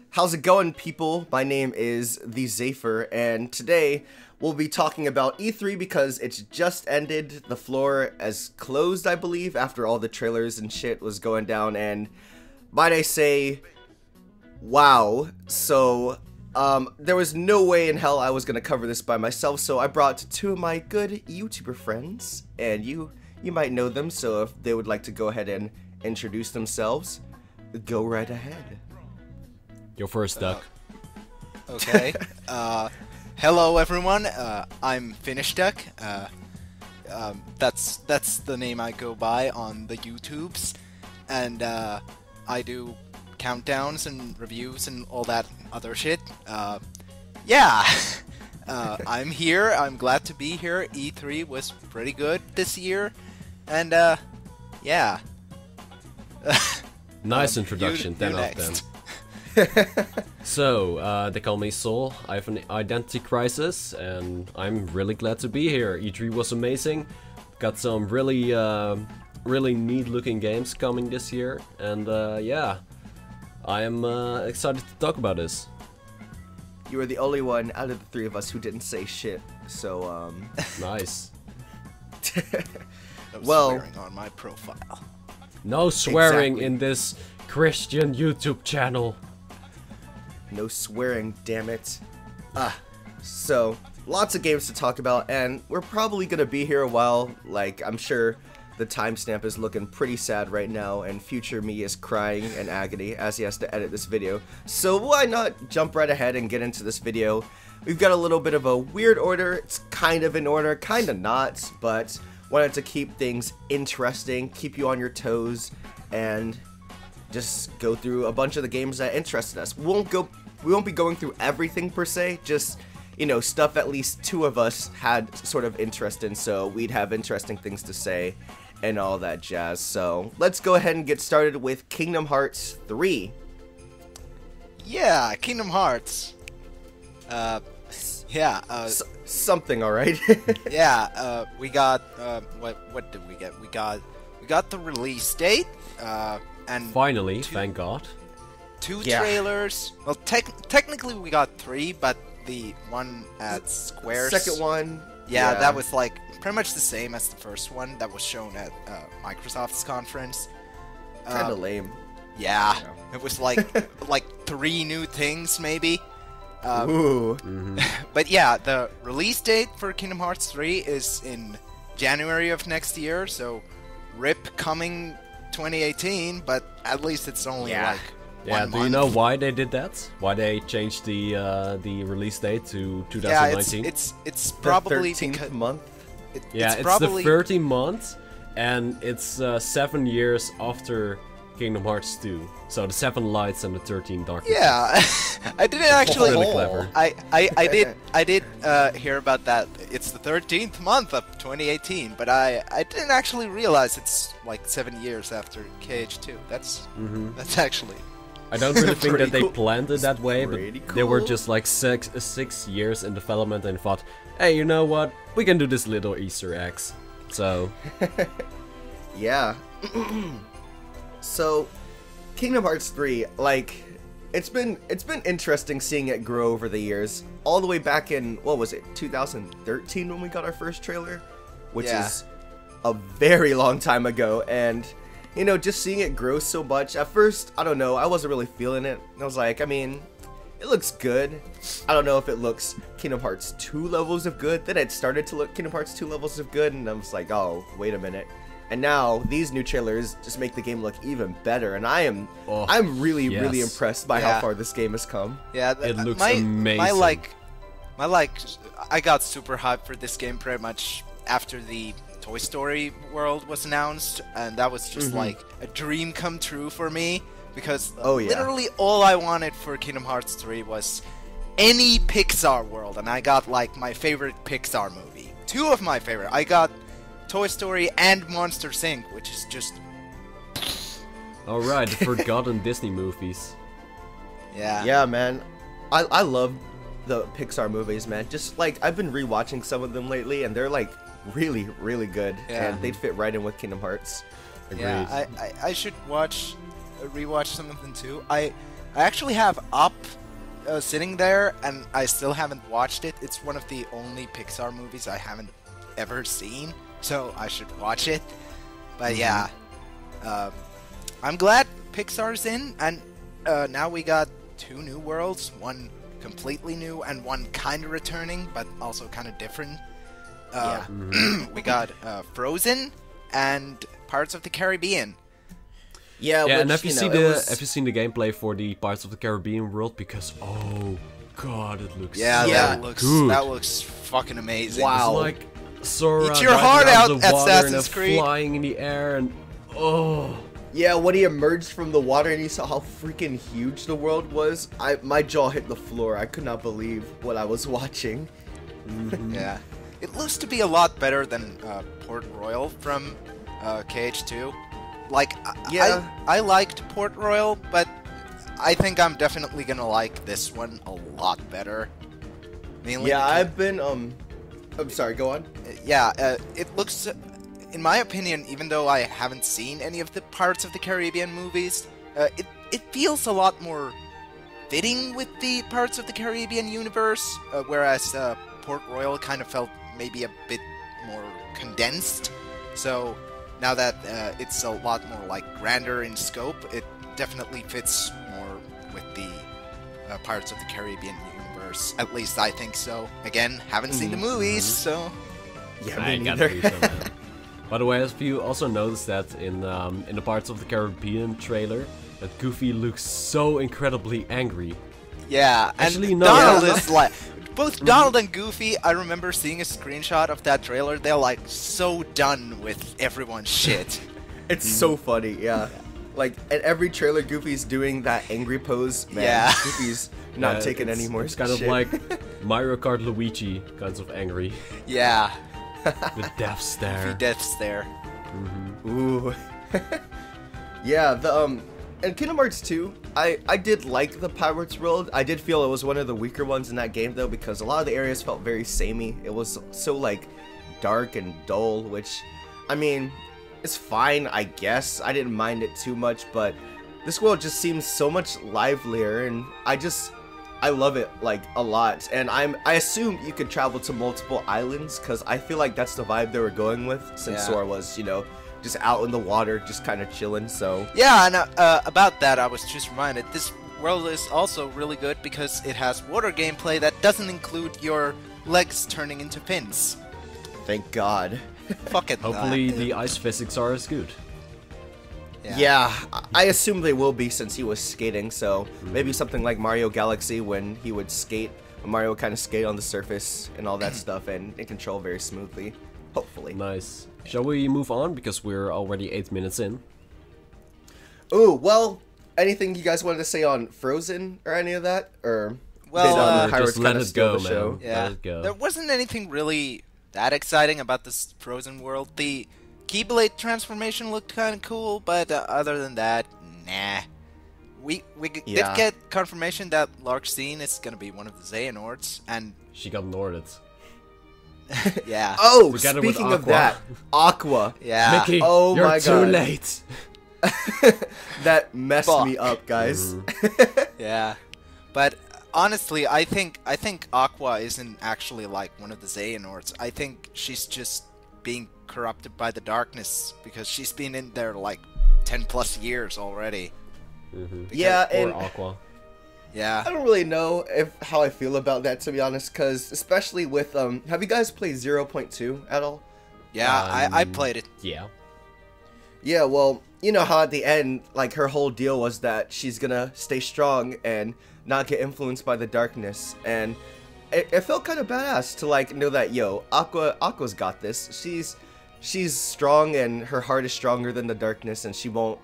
How's it going, people? My name is the Zaffer, and today we'll be talking about E3 because it's just ended. The floor is closed, I believe, after all the trailers and shit was going down, and might I say, wow. So, there was no way in hell I was gonna cover this by myself, so I brought two of my good YouTuber friends, and you might know them, so if they would like to go ahead and introduce themselves, go right ahead. Your first duck. Okay. Hello everyone. I'm FinnishDuck. That's the name I go by on the YouTubes, and I do countdowns and reviews and all that other shit. Yeah. I'm here. I'm glad to be here. E3 was pretty good this year, and yeah. Nice introduction. 10 out of 10. So, they call me Soul. I have an identity crisis, and I'm really glad to be here. E3 was amazing. Got some really neat looking games coming this year, and yeah, I am excited to talk about this. You were the only one out of the three of us who didn't say shit, so Nice. Well, swearing on my profile. No swearing Exactly. in this Christian YouTube channel. no swearing, damn it. So, lots of games to talk about, and we're probably gonna be here a while. Like, I'm sure the timestamp is looking pretty sad right now, and future me is crying in agony as he has to edit this video. So why not jump right ahead and get into this video? We've got a little bit of a weird order. It's kind of in order, kind of not, but wanted to keep things interesting, keep you on your toes, and just go through a bunch of the games that interested us. We won't be going through everything per se, just, you know, stuff at least two of us had sort of interest in, so we'd have interesting things to say and all that jazz. So let's go ahead and get started with Kingdom Hearts 3. Yeah, Kingdom Hearts. Yeah. Something, all right. Yeah. We got. What did we get? We got the release date. And Finally, thank God. two Yeah. trailers. Well, technically we got three, but the one at Square's Second one. Yeah, that was like pretty much the same as the first one that was shown at Microsoft's conference. kind of lame. Yeah, it was like like 3 new things maybe. Ooh. But yeah, the release date for Kingdom Hearts 3 is in January of next year, so RIP coming 2018, but at least it's only Yeah. like Yeah, 1 do you month. know why they did that? Why they changed the release date to Yeah, 2019? it's The probably 13th because month. Yeah, it's probably the 13th month, and it's 7 years after Kingdom Hearts 2. So the 7 lights and the 13 darknesses. Yeah, I didn't actually. Really clever. I did hear about that. It's the 13th month of 2018, but I didn't actually realize it's like 7 years after KH2. That's actually. I don't really think Pretty that they cool. planned it that way, but Pretty they were cool. just like six years in development and thought, hey, you know what? We can do this little Easter eggs. So, Yeah. So, Kingdom Hearts 3, like, it's been interesting seeing it grow over the years. All the way back in, what was it, 2013 when we got our first trailer? Which Yeah. is a very long time ago, and, you know, just seeing it grow so much. At first, I don't know, I wasn't really feeling it. I was like, I mean, it looks good. I don't know if it looks Kingdom Hearts 2 levels of good. Then it started to look Kingdom Hearts 2 levels of good, and I was like, oh, wait a minute. And now these new trailers just make the game look even better, and I'm really yes. impressed by Yeah. how far this game has come. Yeah, It looks my amazing. I got super hyped for this game pretty much after the Toy Story world was announced, and that was just like a dream come true for me, because Oh, yeah. literally all I wanted for Kingdom Hearts 3 was any Pixar world, and I got like my favorite Pixar movie. 2 of my favorite. I got Toy Story and Monsters Inc., which is just alright, the forgotten Disney movies. yeah. Yeah, man. I love the Pixar movies, man. Just like I've been rewatching some of them lately, and they're like really, really good, Yeah. and they'd fit right in with Kingdom Hearts. Yeah, I should watch rewatch some of them too. I actually have Up sitting there, and I still haven't watched it. It's one of the only Pixar movies I haven't ever seen, so I should watch it. But yeah, I'm glad Pixar's in, and now we got 2 new worlds, one completely new and one kind of returning, but also kind of different. We got Frozen and Pirates of the Caribbean. Yeah, Yeah, which, and have you was... seen the gameplay for the Pirates of the Caribbean world? Because oh god, it looks Yeah, so Yeah. that looks fucking amazing. Wow. It's like Sora Eat your diving heart out out, of the water Assassin's and Creed. flying in the air and oh. Yeah, when he emerged from the water and you saw how freaking huge the world was, my jaw hit the floor. I could not believe what I was watching. Yeah, it looks to be a lot better than Port Royal from KH2. Like, Yeah. I liked Port Royal, but I think I'm definitely gonna like this one a lot better. Mainly Yeah, because- I've been, I'm sorry, go on. yeah, it looks, in my opinion, even though I haven't seen any of the Pirates of the Caribbean movies, it feels a lot more fitting with the Pirates of the Caribbean universe, whereas Port Royal kind of felt maybe a bit more condensed. So now that it's a lot more like grander in scope, it definitely fits more with the Pirates of the Caribbean universe. At least I think so. Again, haven't seen the movies, so Yeah, I me got neither. to do something. By the way, have you also noticed that in the Pirates of the Caribbean trailer, that Goofy looks so incredibly angry? yeah. Actually, and no, Donald yeah. is like both Donald and Goofy. I remember seeing a screenshot of that trailer. They're like so done with everyone's shit. It's so funny, yeah. Like, in every trailer, Goofy's doing that angry pose. Man, Yeah. Goofy's not Yeah, taking any more It's kind shit. of like Mario Kart Luigi, kinds of angry. Yeah, The death stare. death's there. Ooh. Yeah, in Kingdom Hearts 2, I did like the Pirates world. I did feel it was one of the weaker ones in that game, though, because a lot of the areas felt very samey. It was so, like, dark and dull, which, I mean, it's fine, I guess. I didn't mind it too much, but this world just seems so much livelier, and I love it, like, a lot. And I assume you could travel to multiple islands, because I feel like that's the vibe they were going with, since Yeah. Sora was, just out in the water, just kind of chilling, so... Yeah, and about that, I was just reminded. This world is also really good because it has water gameplay that doesn't include your legs turning into fins. Thank God. Fuck it. Hopefully the ice physics are as good. Yeah, I assume they will be since he was skating, so maybe something like Mario Galaxy when he would skate, when Mario would kind of skate on the surface and all that stuff and control very smoothly. Hopefully. Nice. Shall we move on, because we're already 8 minutes in? Ooh, well, anything you guys wanted to say on Frozen or any of that? Or Well, did Pirates just let kinda it steal go, the show? man. Yeah, Let it go. there wasn't anything really that exciting about this Frozen world. The Keyblade transformation looked kind of cool, but other than that, nah. We Yeah. did get confirmation that Larxene is gonna be one of the Xehanorts, and She got Norded. yeah, Oh, Together with speaking of Aqua. that, Aqua. yeah. Mickey, Oh you're my too God. late. That messed Fuck. me up, guys. Yeah, but honestly, I think Aqua isn't actually like one of the Xehanorts. I think she's just being corrupted by the darkness because she's been in there like 10+ years already. Yeah, Or and Aqua. Yeah. I don't really know how I feel about that, to be honest, because especially with, have you guys played 0.2 at all? Yeah, I played it. Yeah. Yeah, well, you know how at the end, like, her whole deal was that she's gonna stay strong and not get influenced by the darkness, and it felt kind of badass to, like, know that, yo, Aqua's got this. She's strong, and her heart is stronger than the darkness, and she won't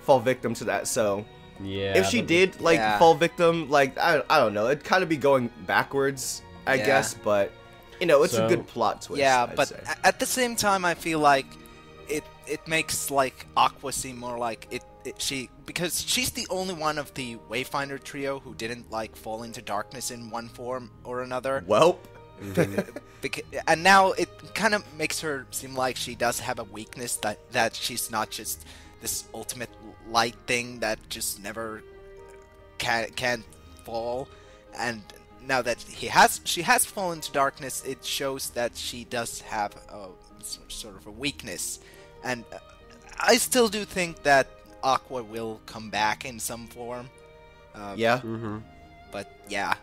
fall victim to that, so... Yeah. If she but- did, like, Yeah. fall victim, like, I don't know, it'd kind of be going backwards, I Yeah. guess, but, it's So- a good plot twist, Yeah, I'd but say. at the same time, I feel like it makes like Aqua seem more like because she's the only one of the Wayfinder trio who didn't like fall into darkness in one form or another. Welp. And now it kind of makes her seem like she does have a weakness that she's not just this ultimate light thing that just never can't fall. And now that she has fallen to darkness, it shows that she does have a sort of a weakness. And I still do think that Aqua will come back in some form. Yeah. But yeah.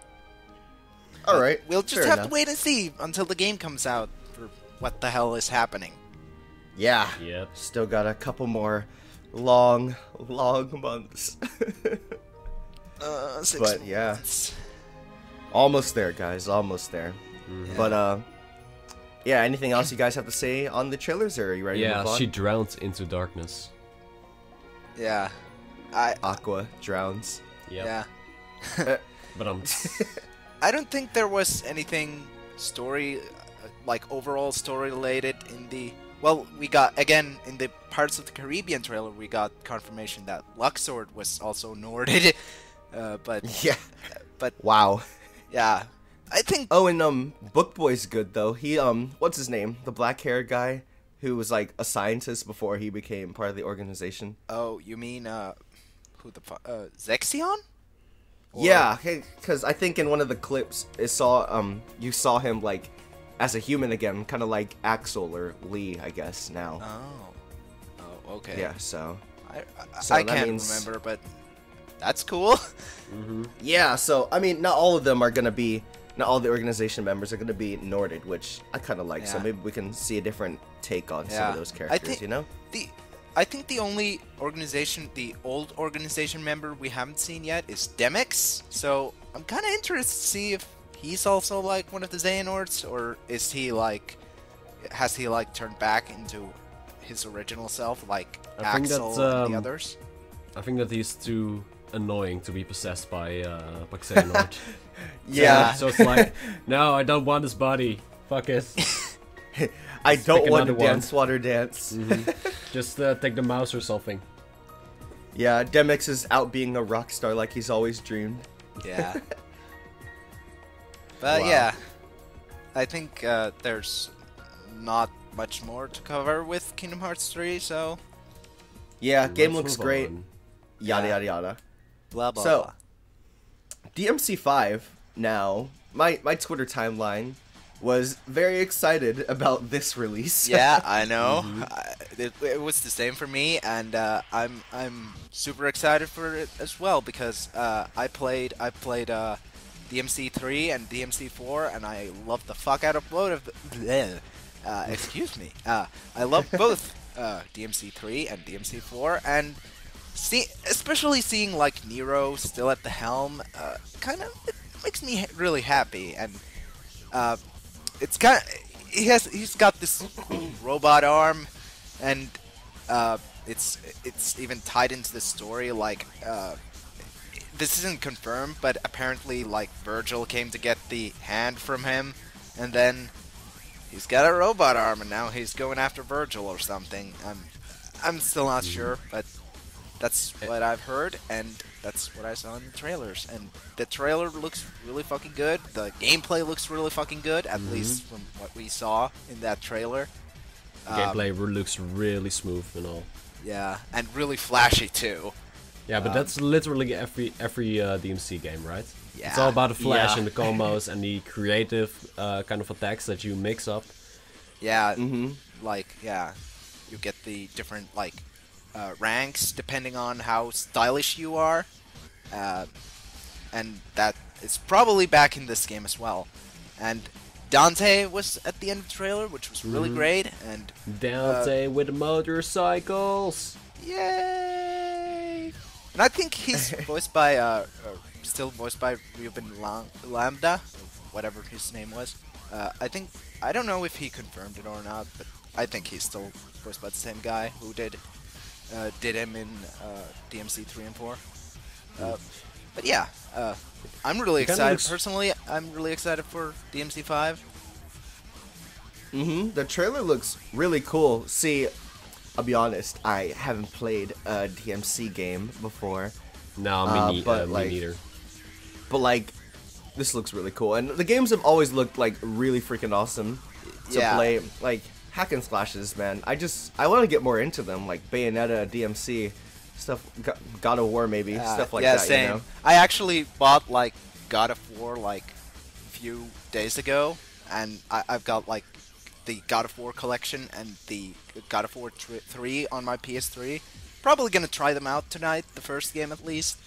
All right. We'll just fair have enough. to wait and see until the game comes out for what the hell is happening. Yeah. Yep. Still got a couple more long months. 6 But, yeah. months. Almost there, guys. Almost there. Yeah. But yeah. Anything else you guys have to say on the trailers, or are you ready to Yeah, move on? she drowned into darkness. Yeah. Aqua drowns. Yep. Yeah. But I don't think there was anything like overall story related in the... Well, we got, again, in the Pirates of the Caribbean trailer, we got confirmation that Luxord was also Norded. But, Yeah. but, Wow. yeah. I think... Oh, and Book Boy's good though. He what's his name? The black-haired guy who was like a scientist before he became part of the organization. Oh, you mean, who the fuck? Zexion? Or- Yeah, because I think in one of the clips it saw you saw him like as a human again, kind of like Axel or Lee, I guess now. Oh, okay. Yeah, so I that can't means- remember, but that's cool. yeah, so I mean, not all of them are gonna be, not all the organization members are gonna be Norded, which I kind of like. So Yeah. maybe we can see a different take on some of those characters, you know? I think the only the old organization member we haven't seen yet is Demix. So I'm kind of interested to see if he's also like one of the Xehanorts, or is he like, has he like turned back into his original self, like I think Axel that's, and the others? I think that he's too annoying to be possessed by Xehanort. Yeah. So it's like, no, I don't want his body. Fuck it. I don't pick want to another one. dance water dance. Just take the mouse or something. Yeah, Demix is out being a rock star like he's always dreamed. Yeah. But Wow. yeah, I think there's not much more to cover with Kingdom Hearts 3, so Yeah, game Let's looks move great. on. Yada Yeah. yada yada. blah blah So- blah. DMC5 now, my Twitter timeline was very excited about this release. Yeah, I know. It was the same for me, and I'm super excited for it as well because I played DMC3 and DMC4, and I loved the fuck out of both of them. Excuse me. I love both DMC3 and DMC4, and especially seeing like Nero still at the helm, it makes me really happy, and it's kind of he's got this cool robot arm, and it's even tied into the story. Like this isn't confirmed, but apparently like Virgil came to get the hand from him, and then he's got a robot arm, and now he's going after Virgil or something. I'm still not sure, but that's what I've heard, and that's what I saw in the trailers. And the trailer looks really fucking good. The gameplay looks really fucking good, at least from what we saw in that trailer. Gameplay looks really smooth and all. Yeah, and really flashy too. Yeah, but that's literally every DMC game, right? Yeah. It's all about the flash Yeah. and the combos and the creative kind of attacks that you mix up. Yeah, like, yeah, you get the different, like, ranks depending on how stylish you are. And that is probably back in this game as well. And Dante was at the end of the trailer, which was really great, and Dante with motorcycles. yay! And I think he's voiced by, still voiced by Ruben Lambda, whatever his name was. I don't know if he confirmed it or not, but I think he's still voiced by the same guy who did him in DMC 3 and 4. But yeah, I'm really It kinda excited. looks- Personally, I'm really excited for DMC 5. The trailer looks really cool. See, I'll be honest, I haven't played a DMC game before, No, me but, like, neither. but like, this looks really cool. And the games have always looked like really freaking awesome to Yeah. play. Like, hack and slashes, man. I want to get more into them, like Bayonetta, DMC, stuff, God of War maybe, stuff like yeah, that. same. You know? I actually bought like God of War like a few days ago, and I've got like the God of War collection and the God of War 3 on my PS3. Probably gonna try them out tonight, the first game at least.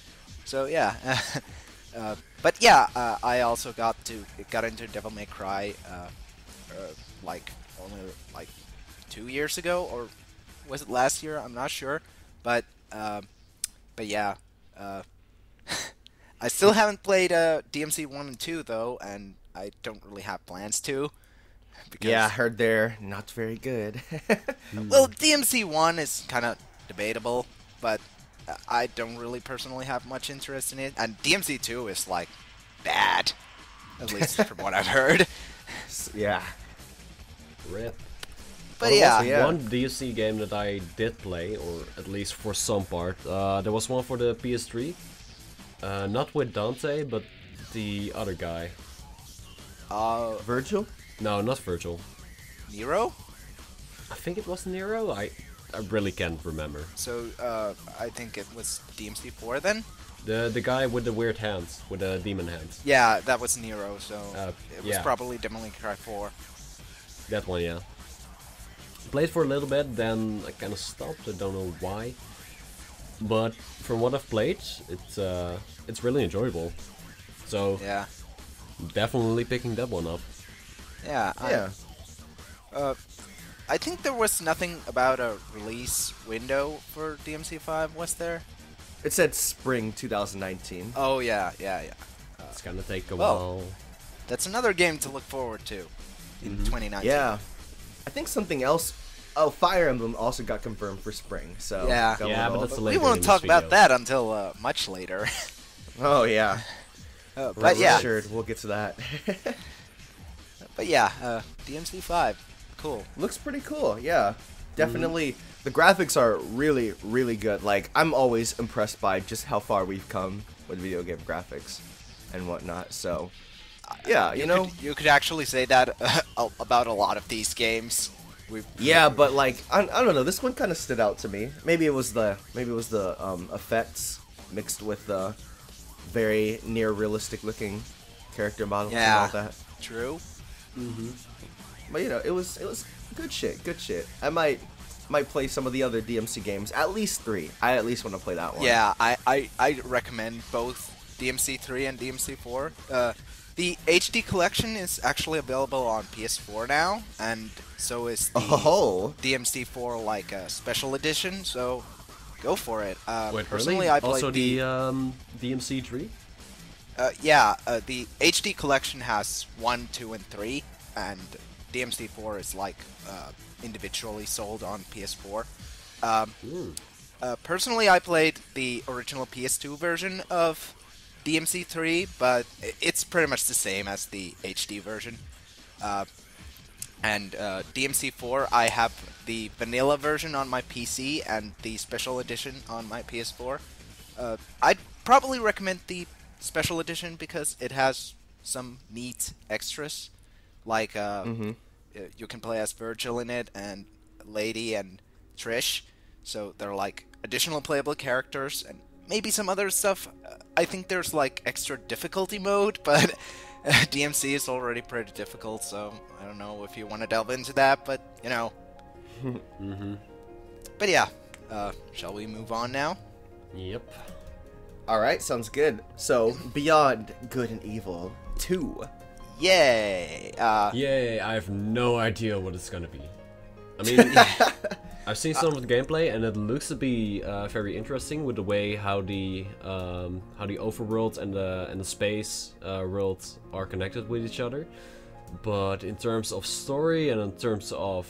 So yeah, but yeah, I also got into Devil May Cry like only like 2 years ago, or was it last year? I'm not sure, but yeah, I still haven't played DMC 1 and 2 though, and I don't really have plans to. Because, yeah, I heard they're not very good. well, DMC 1 is kind of debatable, but I don't really personally have much interest in it. And DMC 2 is like bad, at least from what I've heard. Yeah. Rip. But Well, yeah, there was one DLC game that I did play, or at least for some part. There was one for the PS3. Not with Dante, but the other guy. Virgil? No, not Virgil. Nero. I think it was Nero. I really can't remember. So I think it was DMC 4 then. The guy with the weird hands, with the demon hands. Yeah, that was Nero. So it was yeah. probably Devil May Cry 4. That one, yeah. Played for a little bit, then I kind of stopped. I don't know why. But from what I've played, it's really enjoyable. So Yeah. definitely picking that one up. Yeah. Yeah. I think there was nothing about a release window for DMC 5, was there? It said spring 2019. Oh yeah. It's gonna take a well, while. That's another game to look forward to in 2019. Yeah. I think something else. Oh, Fire Emblem also got confirmed for spring. So Yeah. going Yeah, but all- that's We later won't in talk this about video. that until much later. Oh yeah. But Rest yeah, assured, we'll get to that. DMC 5, cool. Looks pretty cool. Yeah. Definitely. The graphics are really, really good. Like, I'm always impressed by just how far we've come with video game graphics and whatnot. So, yeah, You could actually say that about a lot of these games. Yeah, but like I don't know. This one kind of stood out to me. Maybe it was the effects mixed with the very near realistic looking character models and all that. True. But it was good shit. Good shit. I might play some of the other DMC games. At least 3. I at least want to play that one. Yeah, I recommend both DMC 3 and DMC 4. The HD collection is actually available on PS4 now, and so is the DMC 4 like special edition. So go for it. Wait, personally, really? I played Also the DMC 3? The HD collection has 1, 2, and 3, and DMC 4 is like individually sold on PS4. Personally, I played the original PS2 version of DMC 3, but it's pretty much the same as the HD version. And DMC 4, I have the vanilla version on my PC and the special edition on my PS4. I'd probably recommend the special edition because it has some neat extras, like you can play as Virgil in it, and Lady and Trish, so they're like additional playable characters, and maybe some other stuff. I think there's like extra difficulty mode, but DMC is already pretty difficult, so I don't know if you want to delve into that, but But yeah, shall we move on now? Yep. All right, sounds good. So, Beyond Good and Evil 2. Yay! Yay, I have no idea what it's gonna be. I mean, I've seen some of the gameplay, and it looks to be very interesting with the way how the overworld and the space worlds are connected with each other. But in terms of story and in terms of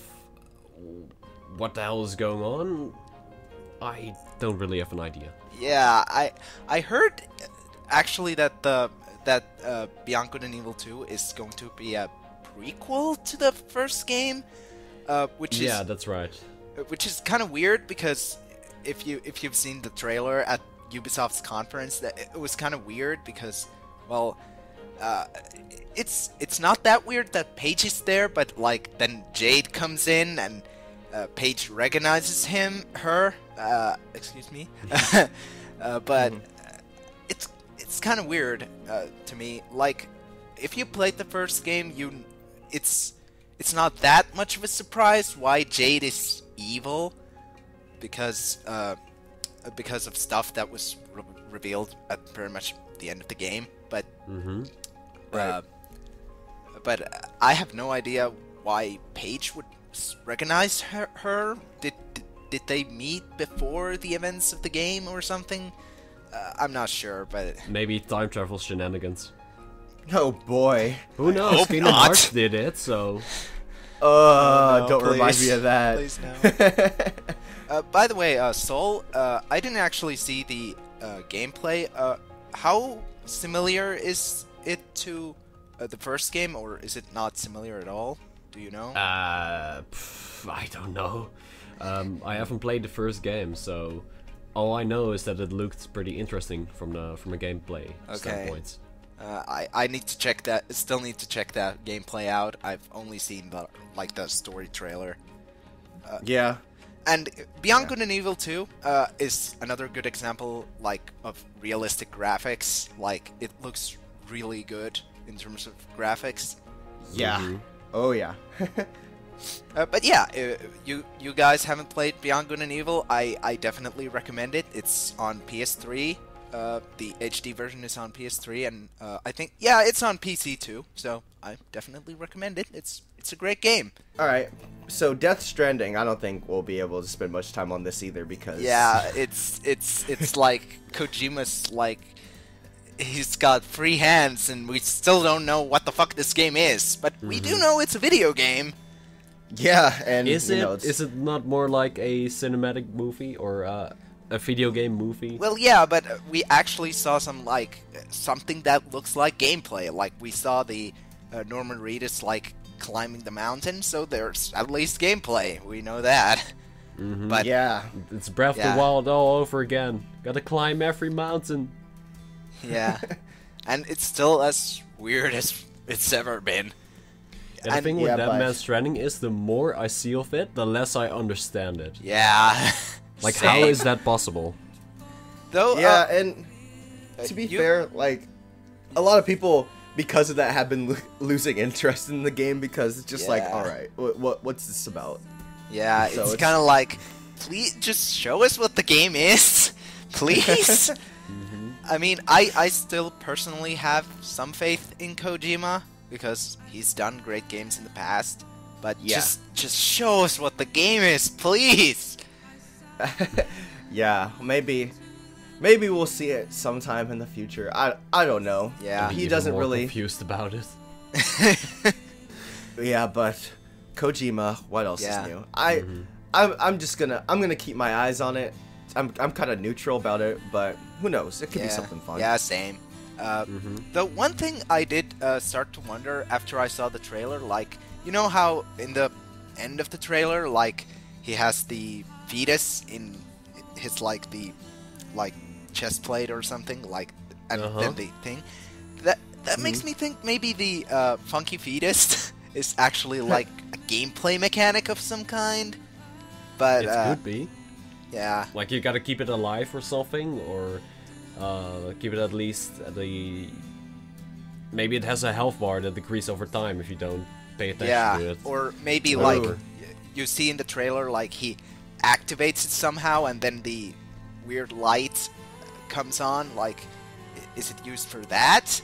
what the hell is going on, I don't really have an idea. Yeah, I heard actually that Beyond Good and Evil 2 is going to be a prequel to the first game, which is that's right. Which is kind of weird because if you've seen the trailer at Ubisoft's conference, that it was kind of weird because, well, it's not that weird that Paige is there, but like then Jade comes in and Paige recognizes her. Excuse me. But it's kind of weird to me. Like, if you played the first game, it's not that much of a surprise why Jade is evil, because of stuff that was revealed at pretty much the end of the game. But Right. but I have no idea why Paige would recognize her. Did they meet before the events of the game or something? I'm not sure, but Maybe time travel shenanigans. Oh boy. Who knows? hope Kingdom not. Hearts did it, so... no, Don't remind please. me of that. Please no. By the way, Soul, I didn't actually see the gameplay. How similar is it to the first game, or is it not similar at all? Do you know? I don't know. I haven't played the first game, so all I know is that it looked pretty interesting from a gameplay standpoint. I need to check that. Still need to check that gameplay out. I've only seen the story trailer. Yeah. And Beyond Good and Evil 2 is another good example, like, of realistic graphics. Like, it looks really good in terms of graphics. Yeah. Oh yeah. But yeah, you guys haven't played Beyond Good and Evil, I definitely recommend it. It's on PS3. The HD version is on PS3, and I think, yeah, it's on PC too. So I definitely recommend it. It's a great game. All right. So Death Stranding, I don't think we'll be able to spend much time on this either because Yeah, it's like Kojima's like, he's got free hands, and we still don't know what the fuck this game is, but we do know it's a video game. Yeah, and Is you know, is it not more like a cinematic movie or a video game movie? Well, yeah, but we actually saw something that looks like gameplay. Like, we saw the Norman Reedus like climbing the mountain, so there's at least gameplay. We know that. But yeah. It's Breath of Yeah. the Wild all over again. Gotta climb every mountain. yeah, and it's still as weird as it's ever been. And the And- thing with yeah, Dead but- Man's Stranding is the more I see of it, the less I understand it. Yeah. Like, Same. how is that possible? Though? Yeah, and to be you- fair, like a lot of people because of that have been losing interest in the game because it's just like, Yeah. all right, what's this about? Yeah, So it's it's- kind of like, please just show us what the game is, please. I mean, I still personally have some faith in Kojima because he's done great games in the past. But Yeah. just show us what the game is, please. Yeah, maybe we'll see it sometime in the future. I don't know. Yeah. he Even doesn't more really. confused about it. Yeah, but Kojima, what else Yeah. is new? I'm just gonna keep my eyes on it. I'm kind of neutral about it, but who knows? It could be something fun. Yeah, same. The one thing I did start to wonder after I saw the trailer, like, you know how in the end of the trailer, like, he has the fetus in his, like, the, like, chest plate or something, like, and then the thing. That makes me think maybe the funky fetus is actually, like, a gameplay mechanic of some kind. But, It could be. yeah. Like, you gotta keep it alive or something, or keep it at least at the... Maybe it has a health bar that decreases over time if you don't pay attention Yeah, to it. or maybe Ooh. like you see in the trailer, like he activates it somehow, and then the weird light comes on. Like, is it used for that?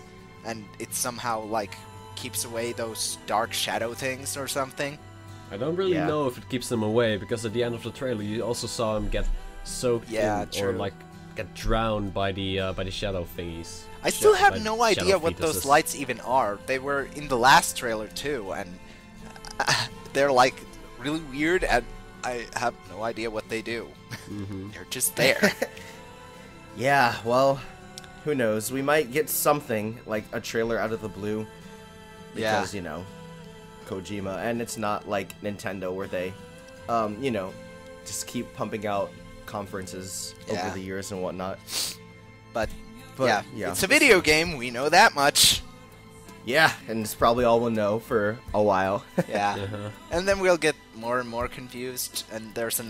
And it somehow like keeps away those dark shadow things or something. I don't really Yeah. know if it keeps them away, because at the end of the trailer you also saw him get soaked Yeah, in, true. or like get drowned by the shadow thingies. I still by have no idea shadow what those fetuses. lights even are. They were in the last trailer too, and they're like really weird, and I have no idea what they do. They're just there. Yeah, well, who knows? We might get something like a trailer out of the blue because, you know, Kojima, and it's not like Nintendo where they, you know, just keep pumping out conferences Yeah. over the years and whatnot. But But, yeah, yeah. it's a video game. We know that much. Yeah, and it's probably all we'll know for a while. Yeah. Uh-huh. And then we'll get more and more confused, and there's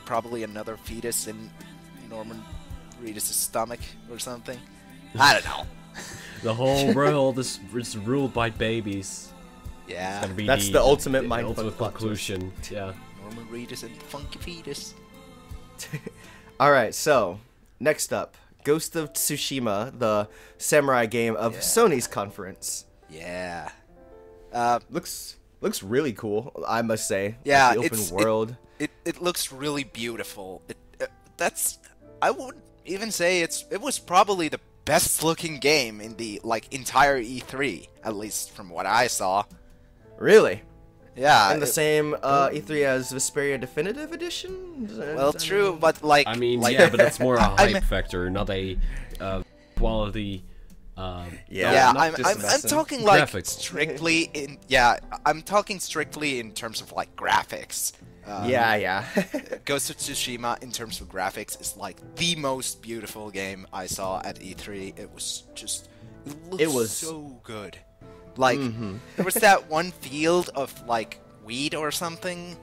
probably another fetus in Norman Reedus' stomach or something. I don't know. The whole world is ruled by babies. Yeah. Gonna be That's the ultimate the mindfuck ultimate plot twist. conclusion. Yeah. Norman Reedus and Funky Fetus. Alright, so, next up. Ghost of Tsushima, the samurai game of Yeah. Sony's conference. Yeah. Looks really cool, I must say. Yeah, the open world. It looks really beautiful. I would even say it was probably the best looking game in the entire E3, at least from what I saw. Really? Yeah. And the same E3 as Vesperia Definitive Edition? Well, true, but I mean, yeah, but it's more a hype factor, not a quality. Yeah, not I'm dismissing. talking Graphics. strictly in. Yeah, I'm talking strictly in terms of graphics. Yeah. Ghost of Tsushima, in terms of graphics, is the most beautiful game I saw at E3. It was just, it was so good. There was that one field of weed or something,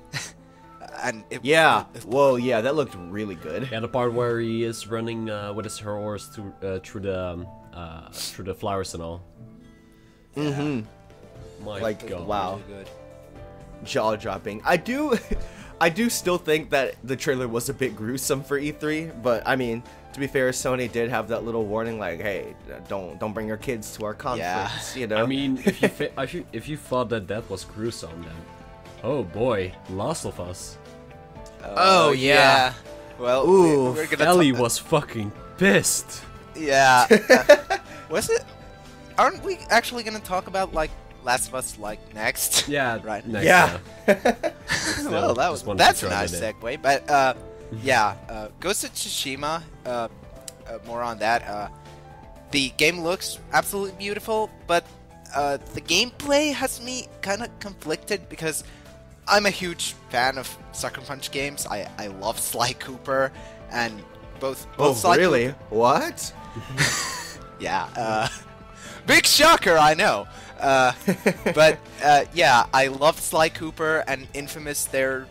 and Yeah. Whoa, yeah, that looked really good. Yeah, the part where he is running with his horse through the flowers and all. My God. wow. Really good. Jaw-dropping. I do still think that the trailer was a bit gruesome for E3, but I mean, to be fair, Sony did have that little warning, hey, don't bring your kids to our conference, you know. I mean, if you thought that was gruesome, then oh boy, Last of Us. Oh, yeah. Well, Ooh, we're gonna Ellie was fucking pissed. Yeah. Was it? Aren't we actually gonna talk about Last of Us next? Yeah, Right. Next, Yeah. Well, just wanted to that's a throw nice that in. segue. But yeah, Ghost of Tsushima. More on that. The game looks absolutely beautiful, but the gameplay has me kind of conflicted because I'm a huge fan of Sucker Punch games. I love Sly Cooper, and both Sly really? Cooper. What? Yeah. Big shocker, I know. But yeah, I love Sly Cooper and Infamous. They're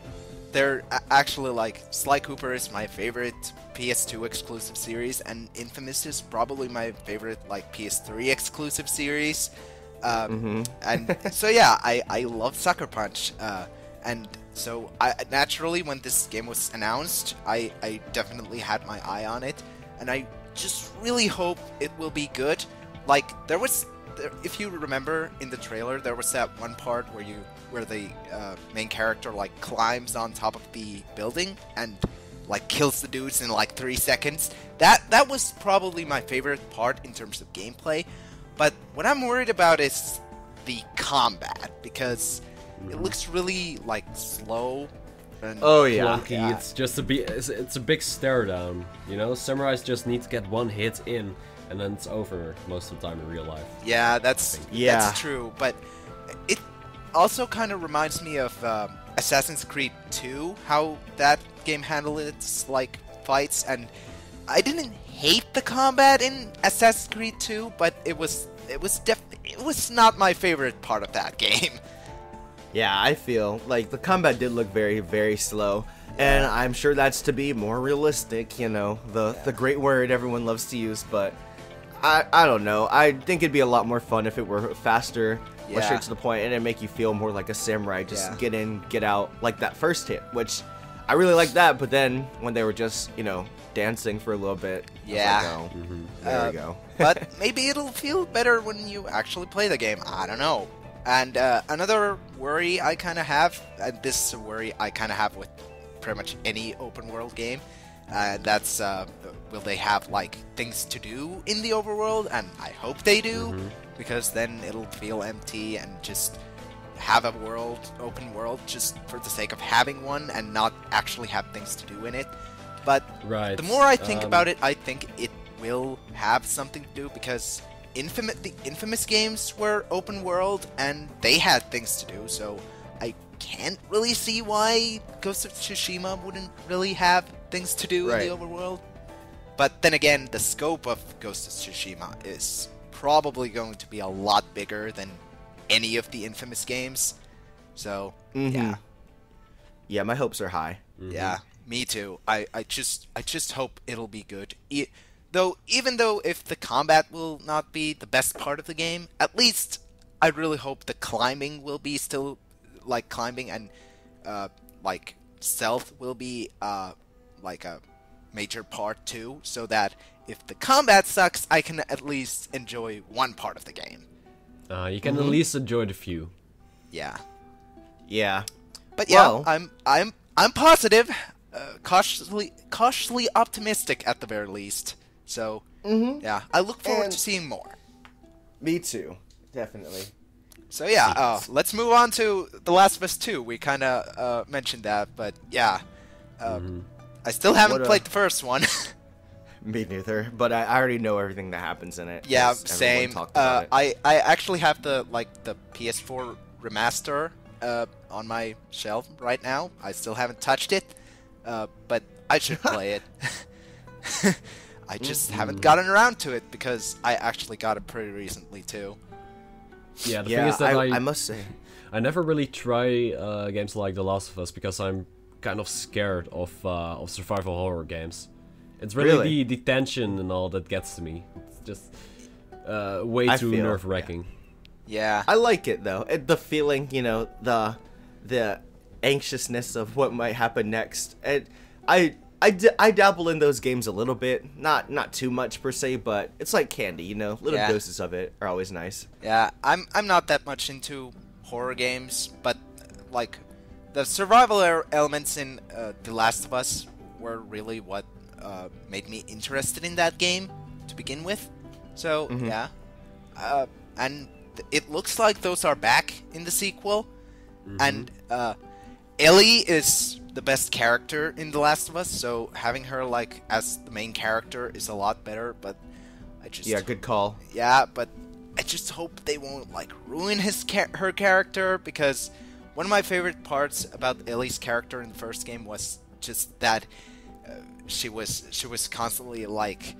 actually Sly Cooper is my favorite PS2 exclusive series, and Infamous is probably my favorite PS3 exclusive series. And so yeah, I love Sucker Punch. And so naturally, when this game was announced, I definitely had my eye on it, and I just really hope it will be good. If you remember in the trailer, there was that one part where the main character climbs on top of the building and kills the dudes in 3 seconds. That was probably my favorite part in terms of gameplay. But what I'm worried about is the combat, because it looks really slow. And Oh yeah. Clunky. It's just it's a big stare down. You know, samurais just need to get one hit in, and then it's over most of the time in real life. Yeah, that's Yeah. true. But it also kind of reminds me of Assassin's Creed 2, how that game handled its fights, and I didn't hate the combat in Assassin's Creed 2, but it was not my favorite part of that game. Yeah, I feel the combat did look very, very slow. And I'm sure that's to be more realistic, the great word everyone loves to use, but I don't know. I think it'd be a lot more fun if it were faster, more straight to the point, and it'd make you feel more like a samurai. Just get in, get out, like that first hit, which I really like that, but then when they were just, dancing for a little bit, I was like, oh, there we go. But maybe it'll feel better when you actually play the game. I don't know. And another worry I kind of have, and this is a worry I kind of have with pretty much any open world game, that's will they have things to do in the overworld? And I hope they do, because then it'll feel empty and just have a open world just for the sake of having one and not actually have things to do in it. But the more I think about it, I think it will have something to do, because the Infamous games were open world and they had things to do, so I can't really see why Ghost of Tsushima wouldn't really have things to do in the overworld. But then again, the scope of Ghost of Tsushima is probably going to be a lot bigger than any of the Infamous games. So, yeah. Yeah, my hopes are high. Yeah, me too. I just hope it'll be good. Even though if the combat will not be the best part of the game, at least I really hope the climbing will be still like climbing, and like stealth will be like a major part too, so that if the combat sucks, I can at least enjoy one part of the game. You can at least enjoy the view. Yeah. Yeah. But yeah, Well, I'm positive, cautiously optimistic at the very least. So yeah, I look forward to seeing more. Me too, definitely. So yeah, let's move on to The Last of Us 2. We kind of mentioned that, but yeah, I still haven't played the first one. Me neither, but I already know everything that happens in it. Yeah, 'cause everyone same. talked about it. I actually have the PS4 remaster on my shelf right now. I still haven't touched it, but I should play it. I just haven't gotten around to it because I actually got it pretty recently too. Yeah, the thing is that I must say, I never really try games like The Last of Us because I'm kind of scared of survival horror games. It's really the tension and all that gets to me. It's just way too nerve-wracking. Yeah. I like it though. The feeling, you know, the anxiousness of what might happen next. And I dabble in those games a little bit, not too much per se, but it's like candy, you know. Little doses of it are always nice. Yeah, I'm not that much into horror games, but like the survival elements in The Last of Us were really what made me interested in that game to begin with. So yeah, and it looks like those are back in the sequel, and Ellie is the best character in The Last of Us, so having her like as the main character is a lot better. But I just good call. Yeah, but I just hope they won't like ruin her character, because one of my favorite parts about Ellie's character in the first game was just that she was constantly like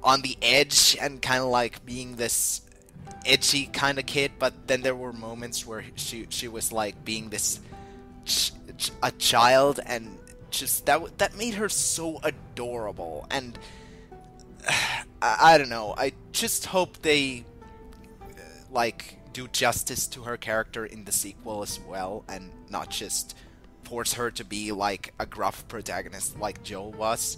on the edge and kind of like being this edgy kind of kid, but then there were moments where she was like being this a child, and just that made her so adorable. And I don't know, I just hope they like do justice to her character in the sequel as well, and not just force her to be like a gruff protagonist like Joel was.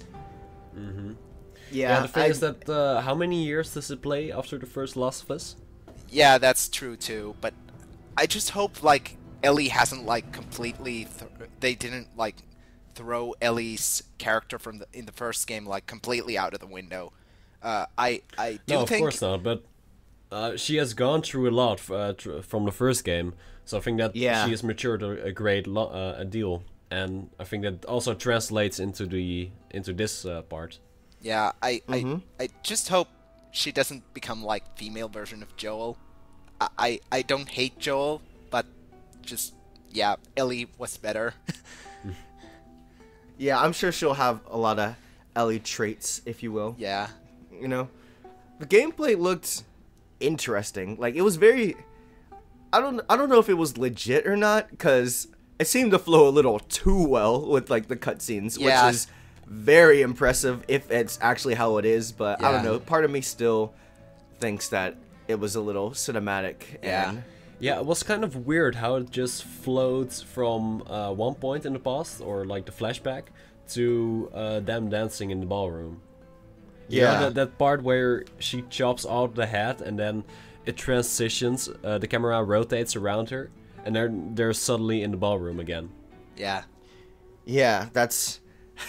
Yeah, the thing is that how many years does it play after the first Last of Us? Yeah, that's true too, but I just hope like Ellie hasn't like completely they didn't like throw Ellie's character in the first game like completely out of the window. I do no, think... of course not, but she has gone through a lot from the first game, so I think that she has matured a great deal, and I think that also translates into this part. Yeah, I just hope she doesn't become like female version of Joel. I don't hate Joel, but just yeah, Ellie was better. Yeah, I'm sure she'll have a lot of Ellie traits, if you will. Yeah. You know, the gameplay looked interesting. Like, it was very... I don't know if it was legit or not, because it seemed to flow a little too well with, like, the cutscenes, which is very impressive if it's actually how it is, but I don't know. Part of me still thinks that it was a little cinematic. And yeah, it was kind of weird how it just floats from one point in the past, or like the flashback, to them dancing in the ballroom. You know, that part where she chops out the head and then it transitions, the camera rotates around her, and they're suddenly in the ballroom again. Yeah. Yeah, that's...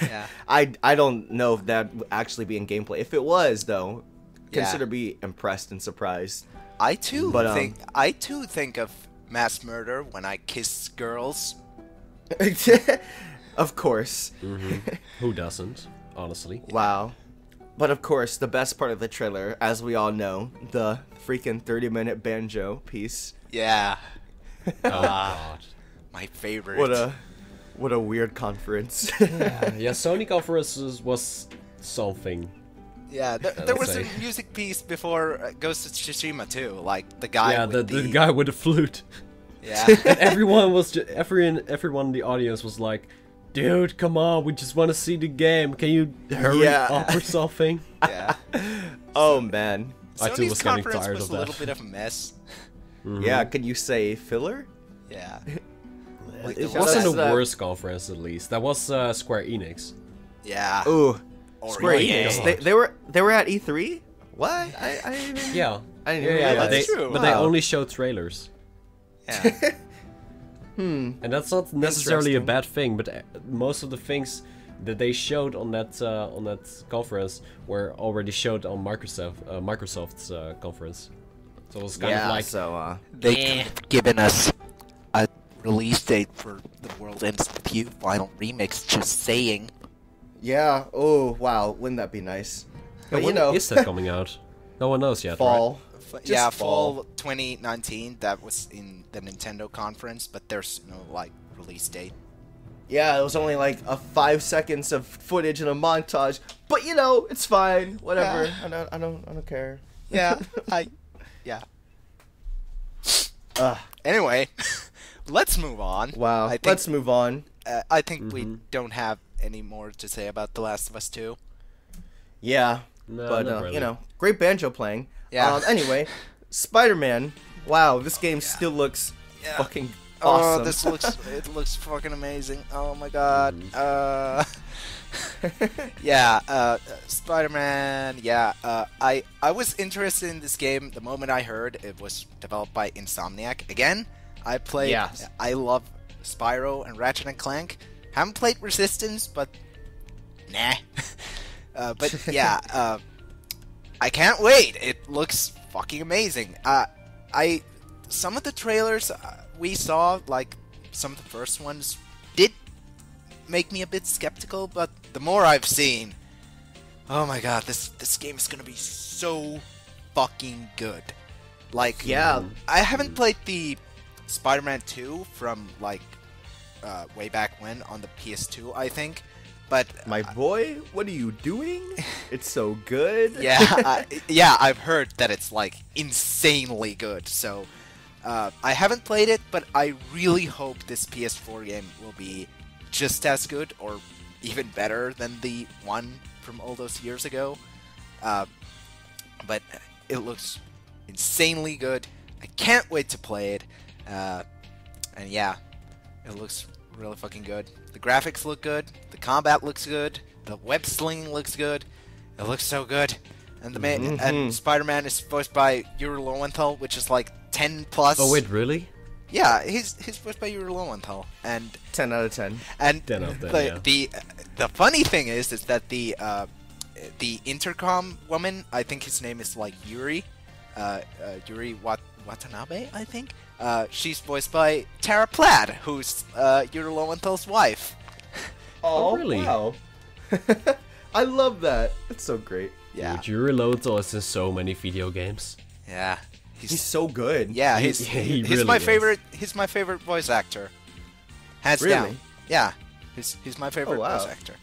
Yeah. I don't know if that would actually be in gameplay. If it was, though, consider me impressed and surprised. I too think of mass murder when I kiss girls. Of course. Who doesn't, honestly? Wow. But of course, the best part of the trailer, as we all know, the freaking 30-minute banjo piece. Yeah. Oh god. My favorite. What a weird conference. Yeah, Sony conferences was something. Yeah, there was a music piece before Ghost of Tsushima too, like the guy. Yeah, with the guy with the flute. Yeah. And everyone was everyone in the audience was like, "Dude, come on, we just want to see the game. Can you hurry up or something?" Yeah. Oh man. I too Sony's was getting conference tired was of a that. little bit of a mess. Yeah, could you say filler? Yeah. Like It the wasn't that's the the- worst conference, at least. That was Square Enix. Yeah. Ooh, Or Square EA. Enix. They were at E3. What? I didn't. Yeah, I didn't even yeah, realize. that's true. but they Wow. only showed trailers, Yeah. and that's not necessarily a Interesting. bad thing. But most of the things that they showed on that conference were already showed on Microsoft's conference. So it was kind Yeah. of like So They've given us a release date for The World Ends With You Final Remix, just saying. yeah. Oh wow, wouldn't that be nice? But you when know, is that coming out? No one knows yet. fall. Yeah, Just fall 2019, that was in the Nintendo conference, but there's no, like, release date. Yeah, it was only like a 5 seconds of footage in a montage, but you know, it's fine. Whatever. Yeah. I don't care. Yeah, yeah. Ugh. Anyway, let's move on. Wow. I think, Let's move on. I think we don't have any more to say about The Last of Us 2. Yeah. No, But not really. you know, great banjo playing. Yeah. Anyway, Spider-Man. Wow, this game still looks Yeah. fucking awesome. Oh, it looks fucking amazing. Oh my god. Yeah, Spider-Man. Yeah, I was interested in this game the moment I heard it was developed by Insomniac. Again, I played. Yes. I love Spyro and Ratchet and Clank. Haven't played Resistance, but nah. But yeah, I can't wait. It looks fucking amazing. Some of the trailers we saw, like some of the first ones, did make me a bit skeptical, but the more I've seen, oh my god, this game is gonna be so fucking good. Like, Yeah. I haven't played the Spider-Man 2 from like way back when on the PS2, I think, but My boy, what are you doing? It's so good. yeah, I've heard that it's like insanely good. So I haven't played it, but I really hope this PS4 game will be just as good or even better than the one from all those years ago. But it looks insanely good. I can't wait to play it. And yeah, it looks really fucking good. The graphics look good. The combat looks good. The web slinging looks good. It looks so good. And the man and Spider-Man is voiced by Yuri Lowenthal, which is like 10 plus. Oh wait, really? Yeah, he's voiced by Yuri Lowenthal, and 10 out of 10. 10 out of 10, the funny thing is that the intercom woman, I think his name is like Yuri Watanabe, I think. She's voiced by Tara Platt, who's Yuri Lowenthal's wife. Oh, really? Wow. I love that. It's so great. Yeah, Dude, Yuri Lowenthal is in so many video games. yeah, He's so good. yeah, he he's really my is. favorite. He's my favorite voice actor, hands Really? down. Yeah, he's my favorite Oh, wow. voice actor.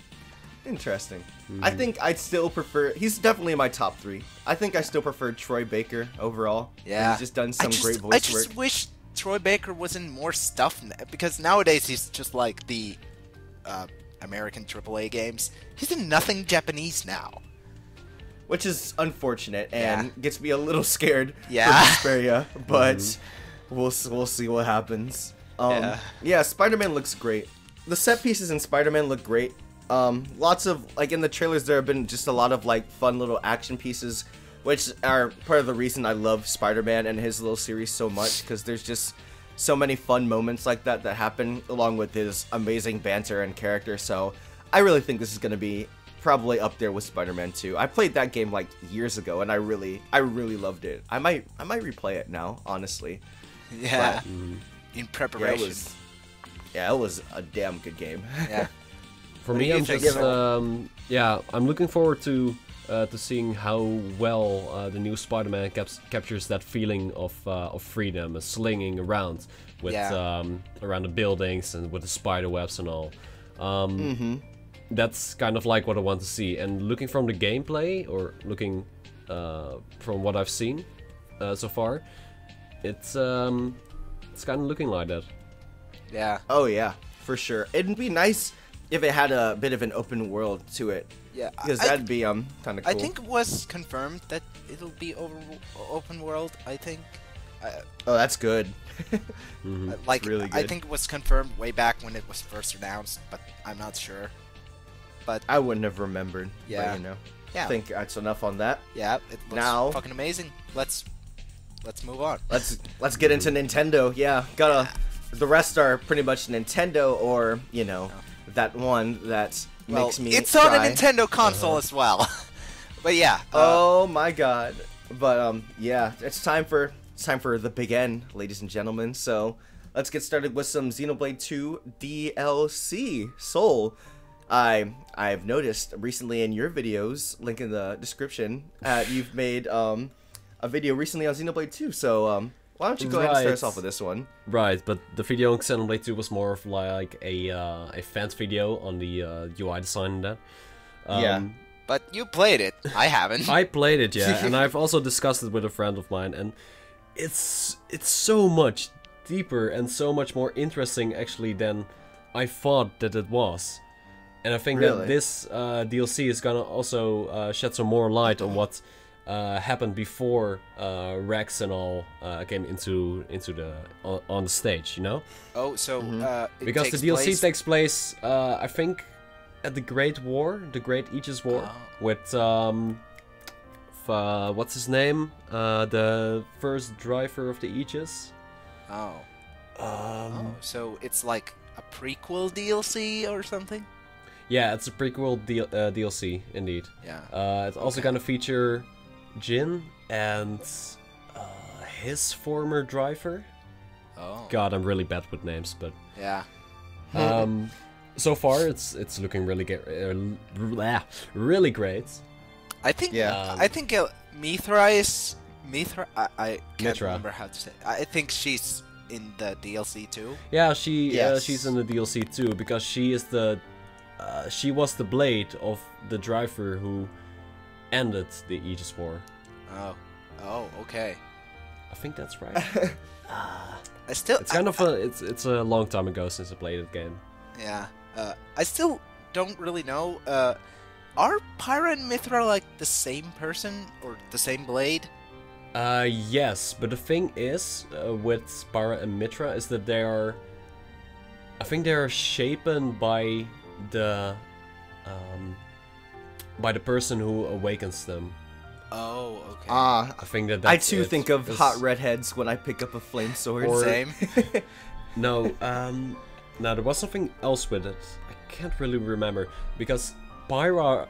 Interesting. I think I'd still prefer. He's definitely in my top 3. I think I still prefer Troy Baker overall. Yeah, He's just done some great voice I just work. wish Troy Baker was in more stuff because nowadays he's just like the American AAA games. He's in nothing Japanese now. Which is unfortunate and gets me a little scared Yeah. for Vesperia, but we'll see what happens. Yeah, Spider-Man looks great. The set pieces in Spider-Man look great. Lots of, like, in the trailers there have been just a lot of, like, fun little action pieces, which are part of the reason I love Spider-Man and his little series so much, because there's just so many fun moments like that happen, along with his amazing banter and character, so I really think this is going to be probably up there with Spider-Man 2. I played that game, like, years ago, and I really loved it. I might replay it now, honestly. Yeah, But, in yeah, preparation. it was a damn good game. Yeah. For What me, do you I'm think, just Phil? I'm looking forward to seeing how well the new Spider-Man captures that feeling of freedom, slinging around with Yeah. around the buildings and with the spider webs and all. that's kind of like what I want to see. And looking from the gameplay, or looking from what I've seen so far, it's kind of looking like that. Yeah. Oh yeah, for sure. It'd be nice if it had a bit of an open world to it. Yeah. Because that'd be kind of cool. I think it was confirmed that it'll be open world. I think. Oh, that's good. Like, really good. I think it was confirmed way back when it was first announced, but I'm not sure. But I wouldn't have remembered. Yeah. But, you know. Yeah. I think that's enough on that. yeah, it looks Now- fucking amazing. Let's move on. Let's get into Nintendo. Yeah, the rest are pretty much Nintendo, or you know, that one that makes me. It's on a cry. Nintendo console as well. But yeah. Oh my god! But yeah, it's time for the big N, ladies and gentlemen. So let's get started with some Xenoblade 2 DLC. Soul, I've noticed recently in your videos, link in the description, you've made a video recently on Xenoblade 2. So why don't you go ahead and start us off with this one? Right, but the video on Xenoblade 2 was more of like a fans video on the UI design and that. Yeah. But you played it. I haven't. I played it, yeah, and I've also discussed it with a friend of mine, and it's so much deeper and so much more interesting actually than I thought that it was. And I think Really? that this DLC is gonna also shed some more light on what happened before Rex and all came into the on the stage, you know? Oh, so it Because the takes DLC place... takes place, I think, at the Great War, the Great Aegis War, with what's his name? The first driver of the Aegis. Oh. So it's like a prequel DLC or something? Yeah, it's a prequel DLC, indeed. Yeah. It's also gonna feature Jin and his former driver. Oh. God, I'm really bad with names, but Yeah. so far it's looking really really great. I think Yeah. I think Mithra is I can't Mithra. remember how to say. I think she's in the DLC too. Yeah, Yes. she's in the DLC too, because she is she was the blade of the driver who ended the Aegis War. Oh, okay. I think that's right. I still It's kind of it's a long time ago since I played the game. yeah. I still don't really know. Are Pyra and Mithra like the same person or the same blade? Yes, but the thing is with Pyra and Mithra is that I think they are shapen by the person who awakens them. Oh, okay. I think that's I too it. think of It's- hot redheads when I pick up a flame sword. Or- Same. No, no, there was something else with it. I can't really remember, because Pyra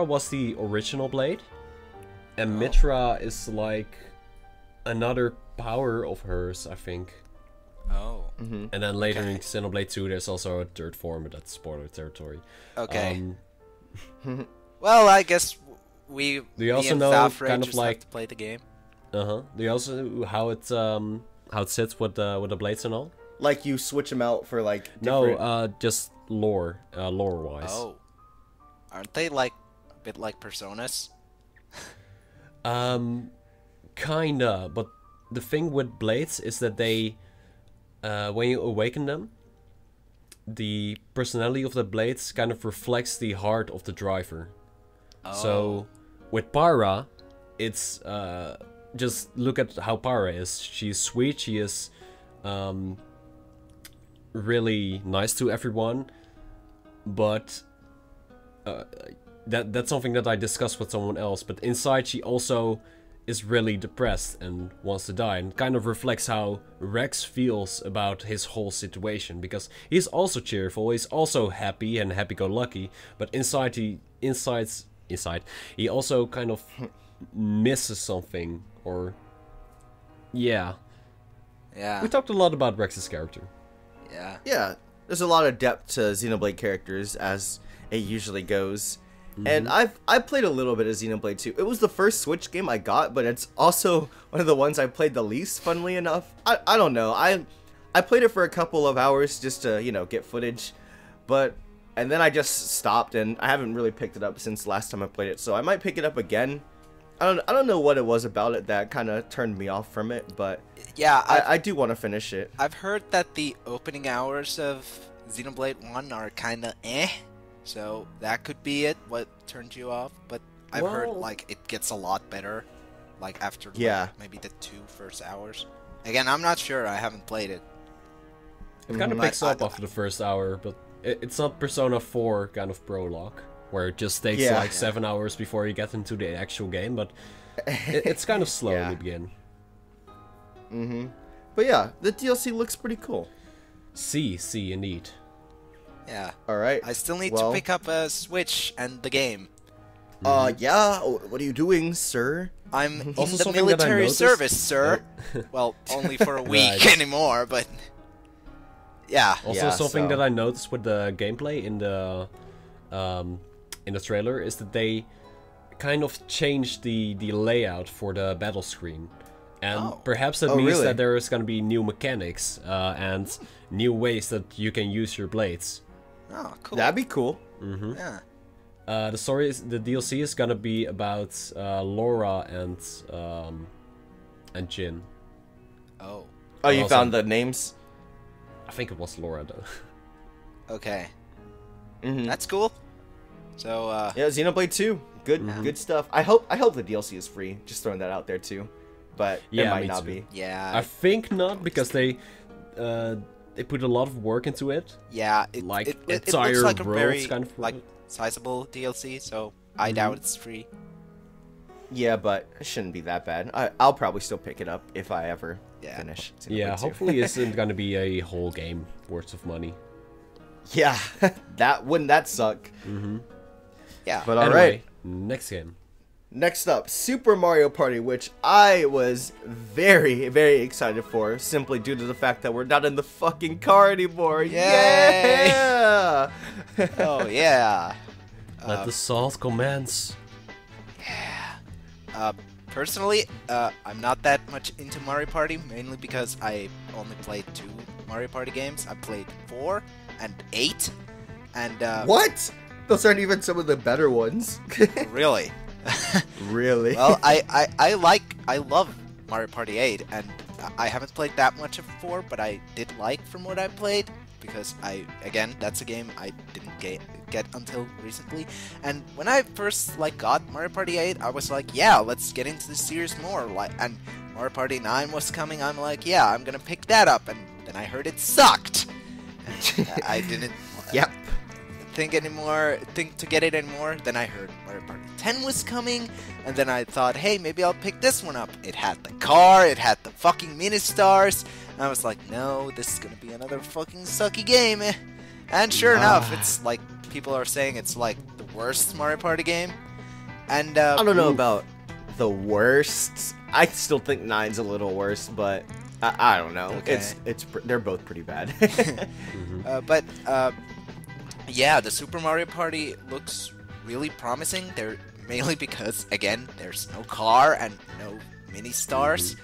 was the original blade, and Mithra is like another power of hers, I think. Oh. And then later in Xenoblade 2, there's also a third form, but that's spoiler territory. Okay. Well, I guess Do you me also and know Zaffre kind of just like have to play the game. Do you also know how it sits with the blades and all? Like you switch them out for like different... No, just lore wise. Oh. Aren't they like a bit like Personas? Kinda, but the thing with blades is that they, when you awaken them, the personality of the blades kind of reflects the heart of the driver. Oh. So, with Pyra, it's, just look at how Pyra is. She's sweet, she is, really nice to everyone, but that's something that I discussed with someone else, but inside she also is really depressed and wants to die, and kind of reflects how Rex feels about his whole situation, because he's also cheerful, he's also happy and happy-go-lucky, but inside he also kind of misses something, or yeah. Yeah. We talked a lot about Rex's character. Yeah. Yeah, there's a lot of depth to Xenoblade characters, as it usually goes. And I played a little bit of Xenoblade 2. It was the first Switch game I got, but it's also one of the ones I played the least, funnily enough. I don't know. I played it for a couple of hours just to, you know, get footage. But and then I just stopped, and I haven't really picked it up since last time I played it. So I might pick it up again. I don't know what it was about it that kind of turned me off from it, but yeah, I do want to finish it. I've heard that the opening hours of Xenoblade 1 are kind of so that could be it, what turned you off, but I've heard, like, it gets a lot better, like, after, like, maybe the 2 first hours. Again, I'm not sure, I haven't played it. It kind of picks up after the first hour, but it's not Persona 4 kind of prologue, where it just takes, like, 7 hours before you get into the actual game, but it's kind of slow in the beginning. But yeah, the DLC looks pretty cool. See, indeed. Yeah. Alright. I still need to pick up a Switch and the game. Yeah, what are you doing, sir? I'm in Also the military service, sir. Well, only for a week anymore, but... Yeah. Also, something that I noticed with the gameplay in the trailer is that they kind of changed the layout for the battle screen. And perhaps that means that there is going to be new mechanics and new ways that you can use your blades. Oh, cool. That'd be cool. Yeah. The DLC is gonna be about Laura and Jin. Oh. Oh, you found the names? I think it was Laura though. Okay. That's cool. So yeah, Xenoblade 2. Good stuff. I hope the DLC is free. Just throwing that out there too. But it might not be. Yeah. I think not, because they put a lot of work into it. Yeah, it looks like a very kind of like sizable DLC, so I doubt it's free. Yeah, but it shouldn't be that bad. I'll probably still pick it up if I ever finish. Yeah, hopefully it isn't gonna be a whole game worth of money. Yeah, wouldn't that suck? Yeah. But anyway, alright. Next game. Next up, Super Mario Party, which I was very, very excited for, simply due to the fact that we're not in the fucking car anymore. Yay! Yeah! Oh, yeah. Let the salt commence. Yeah. Personally, I'm not that much into Mario Party, mainly because I only played 2 Mario Party games. I played 4 and 8, and What? Those aren't even some of the better ones. Really? Really? Well, I love Mario Party 8, and I haven't played that much of 4, but I did like from what I played, because again, that's a game I didn't get until recently. And when I first got Mario Party 8, I was like, yeah, let's get into the series more. And Mario Party 9 was coming, I'm like, yeah, I'm gonna pick that up, and then I heard it sucked. And I didn't think to get it anymore. Then I heard Mario Party 10 was coming, and then I thought, hey, maybe I'll pick this one up. It had the car, it had the fucking mini stars, and I was like, no, this is gonna be another fucking sucky game. And sure enough, it's like, people are saying it's like the worst Mario Party game. And I don't know about the worst. I still think 9's a little worse, but I don't know. Okay. They're both pretty bad. But yeah, the Super Mario Party looks really promising. They're mainly because, again, there's no car and no mini stars.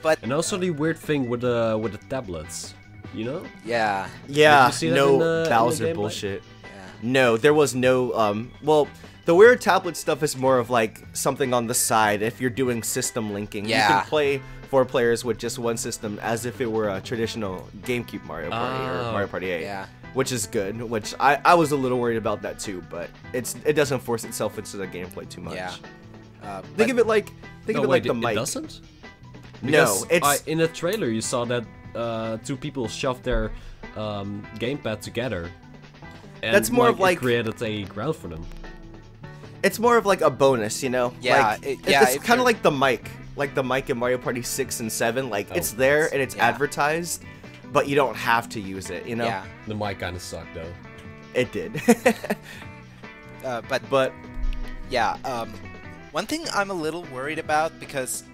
But and also the weird thing with the tablets, you know? Yeah. Yeah. Did you see that No in the Bowser gameplay? bullshit. Yeah. No, there was no. Well, the weird tablet stuff is more of like something on the side if you're doing system linking. Yeah. You can play 4 players with just one system as if it were a traditional GameCube Mario Party or Mario Party 8. Yeah. Which is good, which I was a little worried about that too, but it doesn't force itself into the gameplay too much. Yeah. Think of it like the mic. It doesn't? No, Because it's in the trailer you saw that 2 people shoved their gamepad together. And That's more of like- it created a ground for them. it's more of like a bonus, you know? Yeah, Like, yeah, it's if kind of you're- like the mic. Like the mic in Mario Party 6 and 7. Like, it's there and it's yeah. advertised, but you don't have to use it, you know? Yeah. The mic kind of sucked though. It did. But yeah, one thing I'm a little worried about, because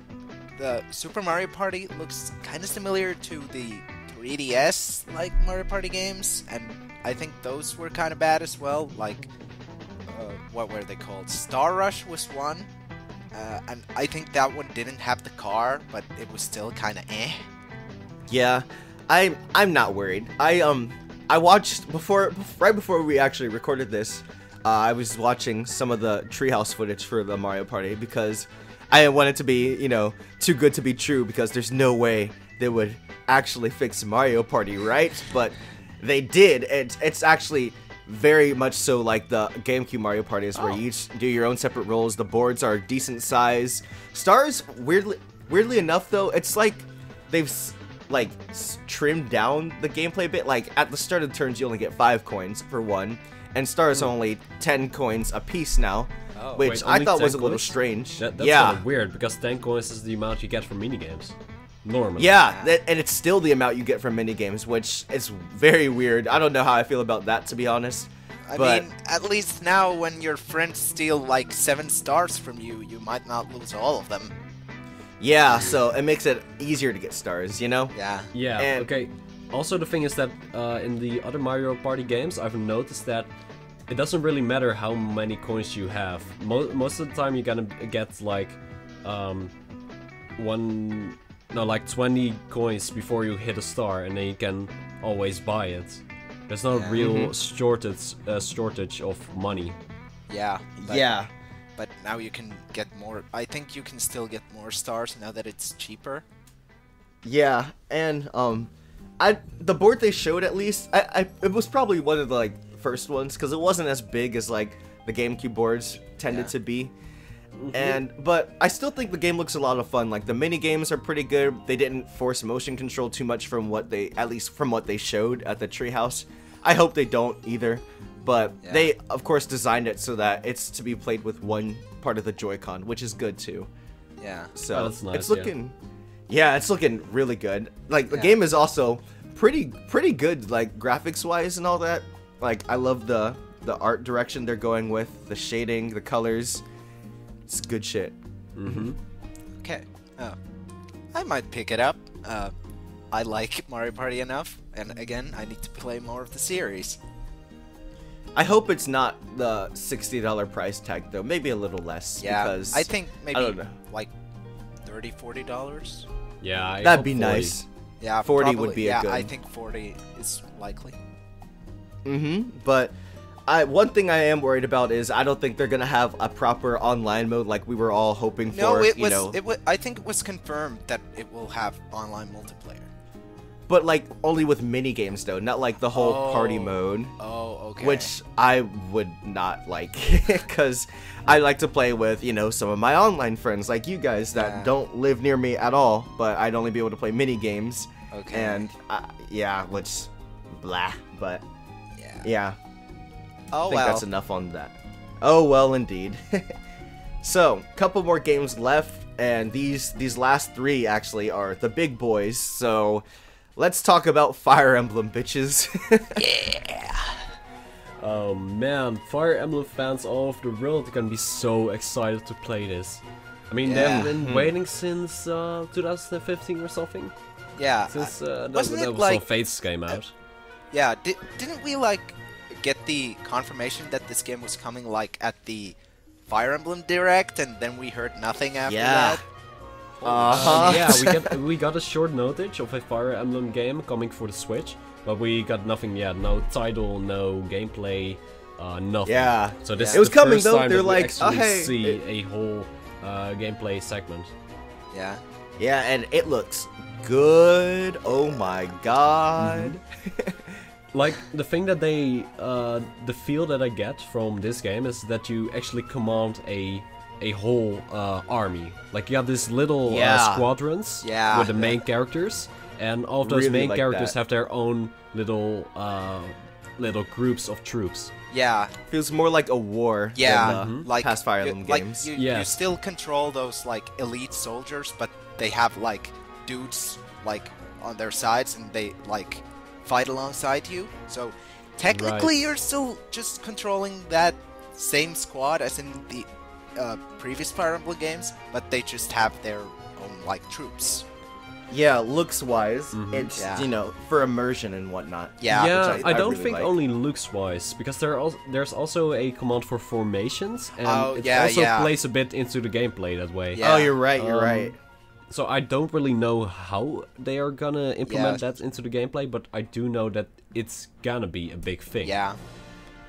the Super Mario Party looks kind of similar to the 3DS Mario Party games, and I think those were kind of bad as well. What were they called? Star Rush was one, and I think that one didn't have the car, but it was still kind of eh. Yeah, I'm not worried. I watched right before we actually recorded this. I was watching some of the treehouse footage for the Mario Party because I didn't want it to be, you know, too good to be true, because there's no way they would actually fix Mario Party, right? But they did. It's actually very much so like the GameCube Mario Party is, where you each do your own separate roles. The boards are decent size. Stars, weirdly enough though, it's like they've trimmed down the gameplay a bit. Like at the start of the turns you only get 5 coins for one, and stars are only 10 coins a piece now, which I thought was a little strange. That's kind of weird, because 10 coins is the amount you get from minigames normally. Yeah, and it's still the amount you get from minigames, which is very weird. I don't know how I feel about that, to be honest. I mean, at least now when your friends steal like 7 stars from you, you might not lose all of them. Yeah, so it makes it easier to get stars, you know? Yeah. Yeah, And- okay. Also, the thing is that in the other Mario Party games, I've noticed that it doesn't really matter how many coins you have. Most of the time you're gonna get like 20 coins before you hit a star, and then you can always buy it. There's no real shortage of money. Yeah. Yeah. But now you can get more. I think you can still get more stars now that it's cheaper. Yeah, and the board they showed, at least, it was probably one of the like first ones, because it wasn't as big as like the GameCube boards tended to be. But I still think the game looks a lot of fun. Like the mini games are pretty good. They didn't force motion control too much from what they showed at the treehouse. I hope they don't either. But they of course designed it so that it's to be played with one part of the Joy-Con, which is good too. Yeah. So that's nice, it's looking it's looking really good. Like the game is also pretty good, like graphics wise and all that. Like I love the art direction they're going with, the shading, the colors. It's good shit. Okay. I might pick it up. I like Mario Party enough, and again, I need to play more of the series. I hope it's not the $60 price tag though. Maybe a little less. Yeah. Because I think maybe I don't know. like $30-$40. Yeah, That'd be nice. Yeah, 40 probably, would be a good. I think 40 is likely. But one thing I am worried about is I don't think they're gonna have a proper online mode like we were all hoping for. No, it you was. know. I think it was confirmed that it will have online multiplayer. But like only with mini games though, not like the whole party mode. Oh, okay. Which I would not like, because I like to play with, you know, some of my online friends like you guys that don't live near me at all, but I'd only be able to play mini games. Okay. And which blah, but yeah. Oh I think well. that's enough on that. Oh well, indeed. So, couple more games left, and these last 3 actually are the big boys. So, let's talk about Fire Emblem, bitches. Oh man, Fire Emblem fans all over the world are gonna be so excited to play this. I mean, they've been waiting since 2015 or something. Yeah. Since wasn't that it was like when Fates came out. Yeah. Didn't we like get the confirmation that this game was coming like at the Fire Emblem Direct, and then we heard nothing after that? Yeah, we got a short notice of a Fire Emblem game coming for the Switch, but we got nothing yet. No title, no gameplay, nothing. Yeah. So this It was is the coming, first though. time They're that we like, actually hey, see a whole gameplay segment. Yeah. Yeah, and it looks good. Oh my god. Like, the thing that they, the feel that I get from this game is that you actually command a whole army. Like, you have these little squadrons with the main characters, and all of those Really main like characters that. have their own little groups of troops. Yeah. Feels more like a war than the like past Fire Emblem games. You Yes. still control those like elite soldiers, but they have like dudes like on their sides, and they like fight alongside you. So technically, you're still just controlling that same squad as in the previous Fire Emblem games, but they just have their own like troops. Yeah, looks wise, it's Yeah. you know, for immersion and whatnot. Yeah. Yeah, which I don't really think like. only looks wise, because there's also a command for formations, and Oh, it yeah, also yeah. plays a bit into the gameplay that way. Yeah. Oh, you're right. You're right. So I don't really know how they are gonna implement that into the gameplay, but I do know that it's gonna be a big thing. Yeah.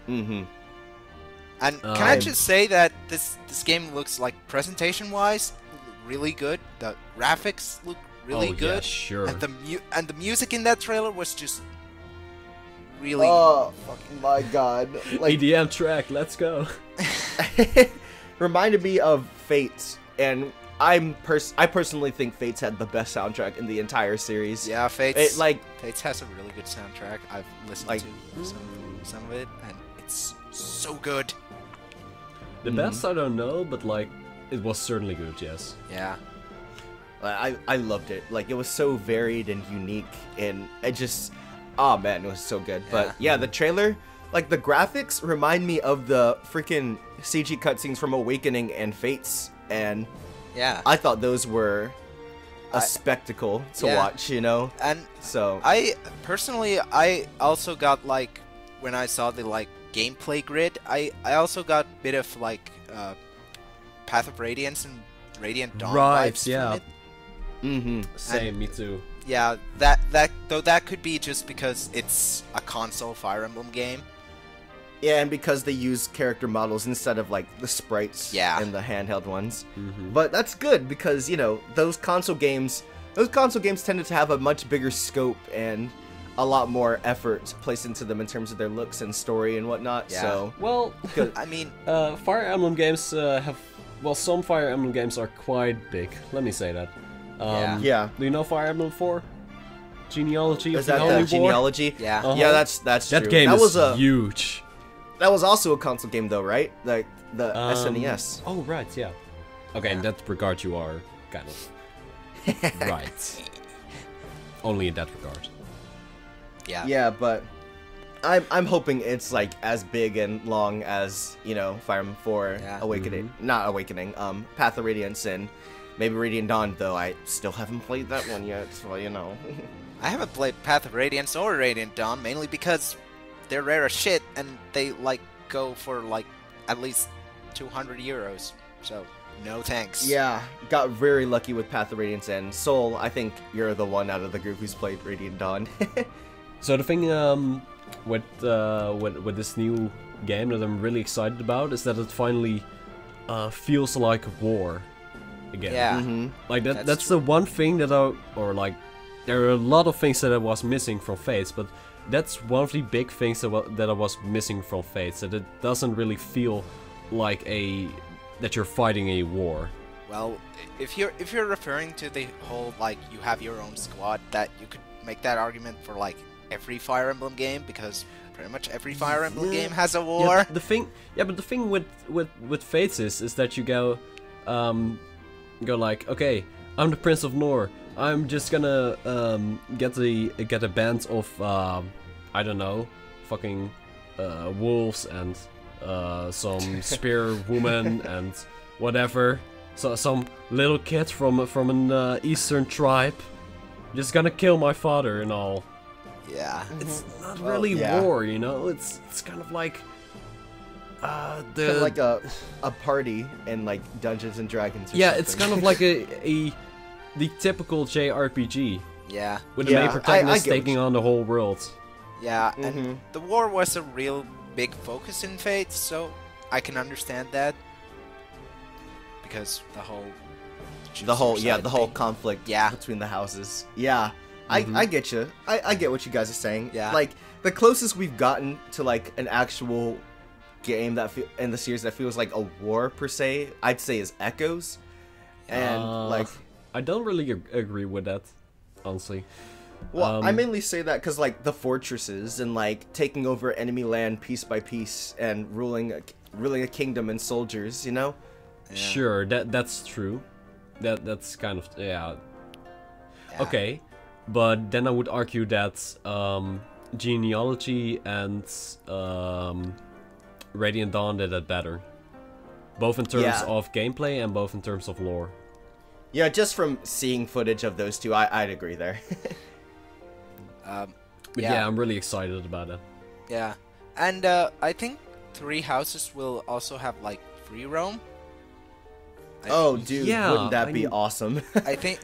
Mm-hmm. And can I just say that this game looks like presentation-wise really good. The graphics look really good. Yeah, sure. And the music in that trailer was just really. Oh my god! Like EDM track, let's go. reminded me of Fates, and I personally think Fates had the best soundtrack in the entire series. Yeah, Fates. Fates has a really good soundtrack. I've listened to some of it, and it's so good. The best I don't know, but like it was certainly good. Yes. Yeah. I loved it. Like it was so varied and unique, and it just, oh man, it was so good. But yeah, the trailer, like the graphics remind me of the freaking CG cutscenes from Awakening and Fates, and yeah, I thought those were a spectacle to watch, you know. And so I personally, I also got like when I saw the like gameplay grid, I also got a bit of like Path of Radiance and Radiant Dawn vibes from it. Same, and, me too. Yeah, that could be just because it's a console Fire Emblem game. Yeah, and because they use character models instead of like the sprites and the handheld ones. But that's good because, you know, those console games tended to have a much bigger scope and a lot more effort placed into them in terms of their looks and story and whatnot. Yeah. So well, I mean, Fire Emblem games have, well, some Fire Emblem games are quite big. Let me say that. Yeah. Do you know Fire Emblem 4? Genealogy Is of the that Holy the genealogy? Yeah. Yeah, that's true. That game is huge. That was also a console game though, right? Like the SNES. Oh right, yeah. Okay, in that regard you are kind of right. Only in that regard. Yeah. Yeah, but I'm hoping it's like as big and long as, you know, Fire Emblem 4 Awakening, not Awakening, Path of Radiance and maybe Radiant Dawn, though I still haven't played that one yet, so you know. I haven't played Path of Radiance or Radiant Dawn mainly because they're rare as shit and they like go for like at least 200 euros. So no thanks. Yeah, got very lucky with Path of Radiance and Soul. I think you're the one out of the group who's played Radiant Dawn. So the thing with this new game that I'm really excited about is that it finally feels like war again. Yeah. Like that's the one thing that there are a lot of things that I was missing from Fates, but that's one of the big things that I was missing from Fates, that it doesn't really feel like that you're fighting a war. Well, if you're referring to the whole like you have your own squad, that you could make that argument for like every Fire Emblem game, because pretty much every Fire Emblem game has a war. Yeah, but the thing with Fates is that you go like, okay, I'm the Prince of Nor. I'm just gonna get a band of I don't know, fucking wolves and some spear woman and whatever. So some little kid from an eastern tribe, just gonna kill my father and all. Yeah. It's not really war, you know. It's kind of like kind of like a party in like Dungeons and Dragons. Or something. It's kind of like the typical JRPG. Yeah. With the main protagonist taking on the whole world. Yeah, and the war was a real big focus in Fate, so I can understand that. Because the whole conflict between the houses. Yeah. I get you. I get what you guys are saying. Yeah. Like the closest we've gotten to like an actual game in the series that feels like a war per se, I'd say is Echoes. And like I don't really agree with that, honestly. Well, I mainly say that because like the fortresses and like taking over enemy land piece by piece and ruling a kingdom and soldiers, you know. Yeah. Sure, that's true. That's kind of okay. But then I would argue that Genealogy and Radiant Dawn did that better. Both in terms of gameplay and both in terms of lore. Yeah, just from seeing footage of those two, I'd agree there. But yeah, I'm really excited about it. Yeah, and I think Three Houses will also have like free roam. Oh, dude, Yeah, wouldn't that I be mean- awesome? I think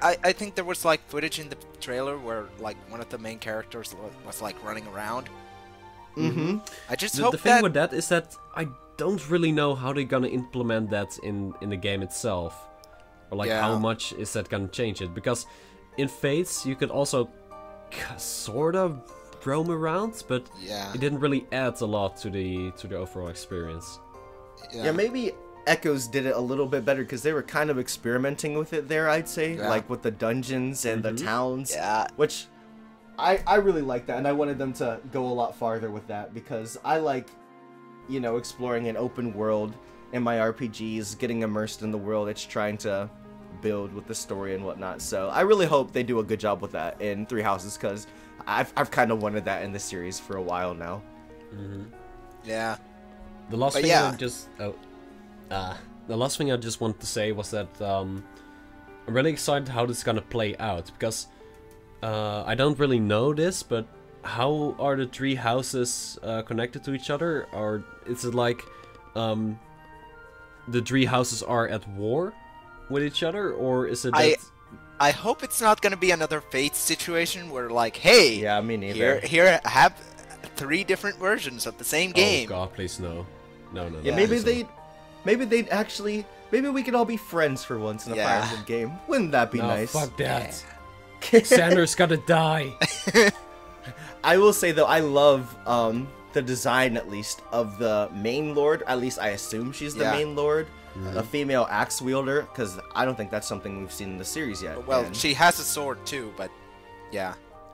I think there was like footage in the trailer where like one of the main characters was like running around. Mm-hmm. I just The hope thing that with that is that I don't really know how they're gonna implement that in the game itself, or like how Yeah. much is that gonna change it? Because in Fates you could also sort of roam around, but yeah, it didn't really add a lot to the overall experience. Yeah, maybe Echoes did it a little bit better because they were kind of experimenting with it there, I'd say. Yeah. Like with the dungeons and the towns. Yeah. Which I really like that, and I wanted them to go a lot farther with that because I like, you know, exploring an open world in my RPGs, getting immersed in the world it's trying to build with the story and whatnot. So I really hope they do a good job with that in Three Houses because I've kind of wanted that in the series for a while now. yeah. The last But thing yeah. I just the last thing I just wanted to say was that I'm really excited how this is gonna play out because I don't really know this, but how are the three houses connected to each other? Or is it like the three houses are at war with each other, or is it that I hope it's not gonna be another Fate situation where like, hey, Yeah, me neither. here have 3 different versions of the same game. Oh god, please no, no. Yeah, maybe they'd actually, maybe we could all be friends for once in a Yeah. Fire Emblem game. Wouldn't that be No, nice? fuck that. Xander's gotta die. I will say though, I love the design at least of the main lord. At least I assume she's the Yeah. main lord, a female axe wielder, because I don't think that's something we've seen in the series yet. Well, and she has a sword too, but yeah.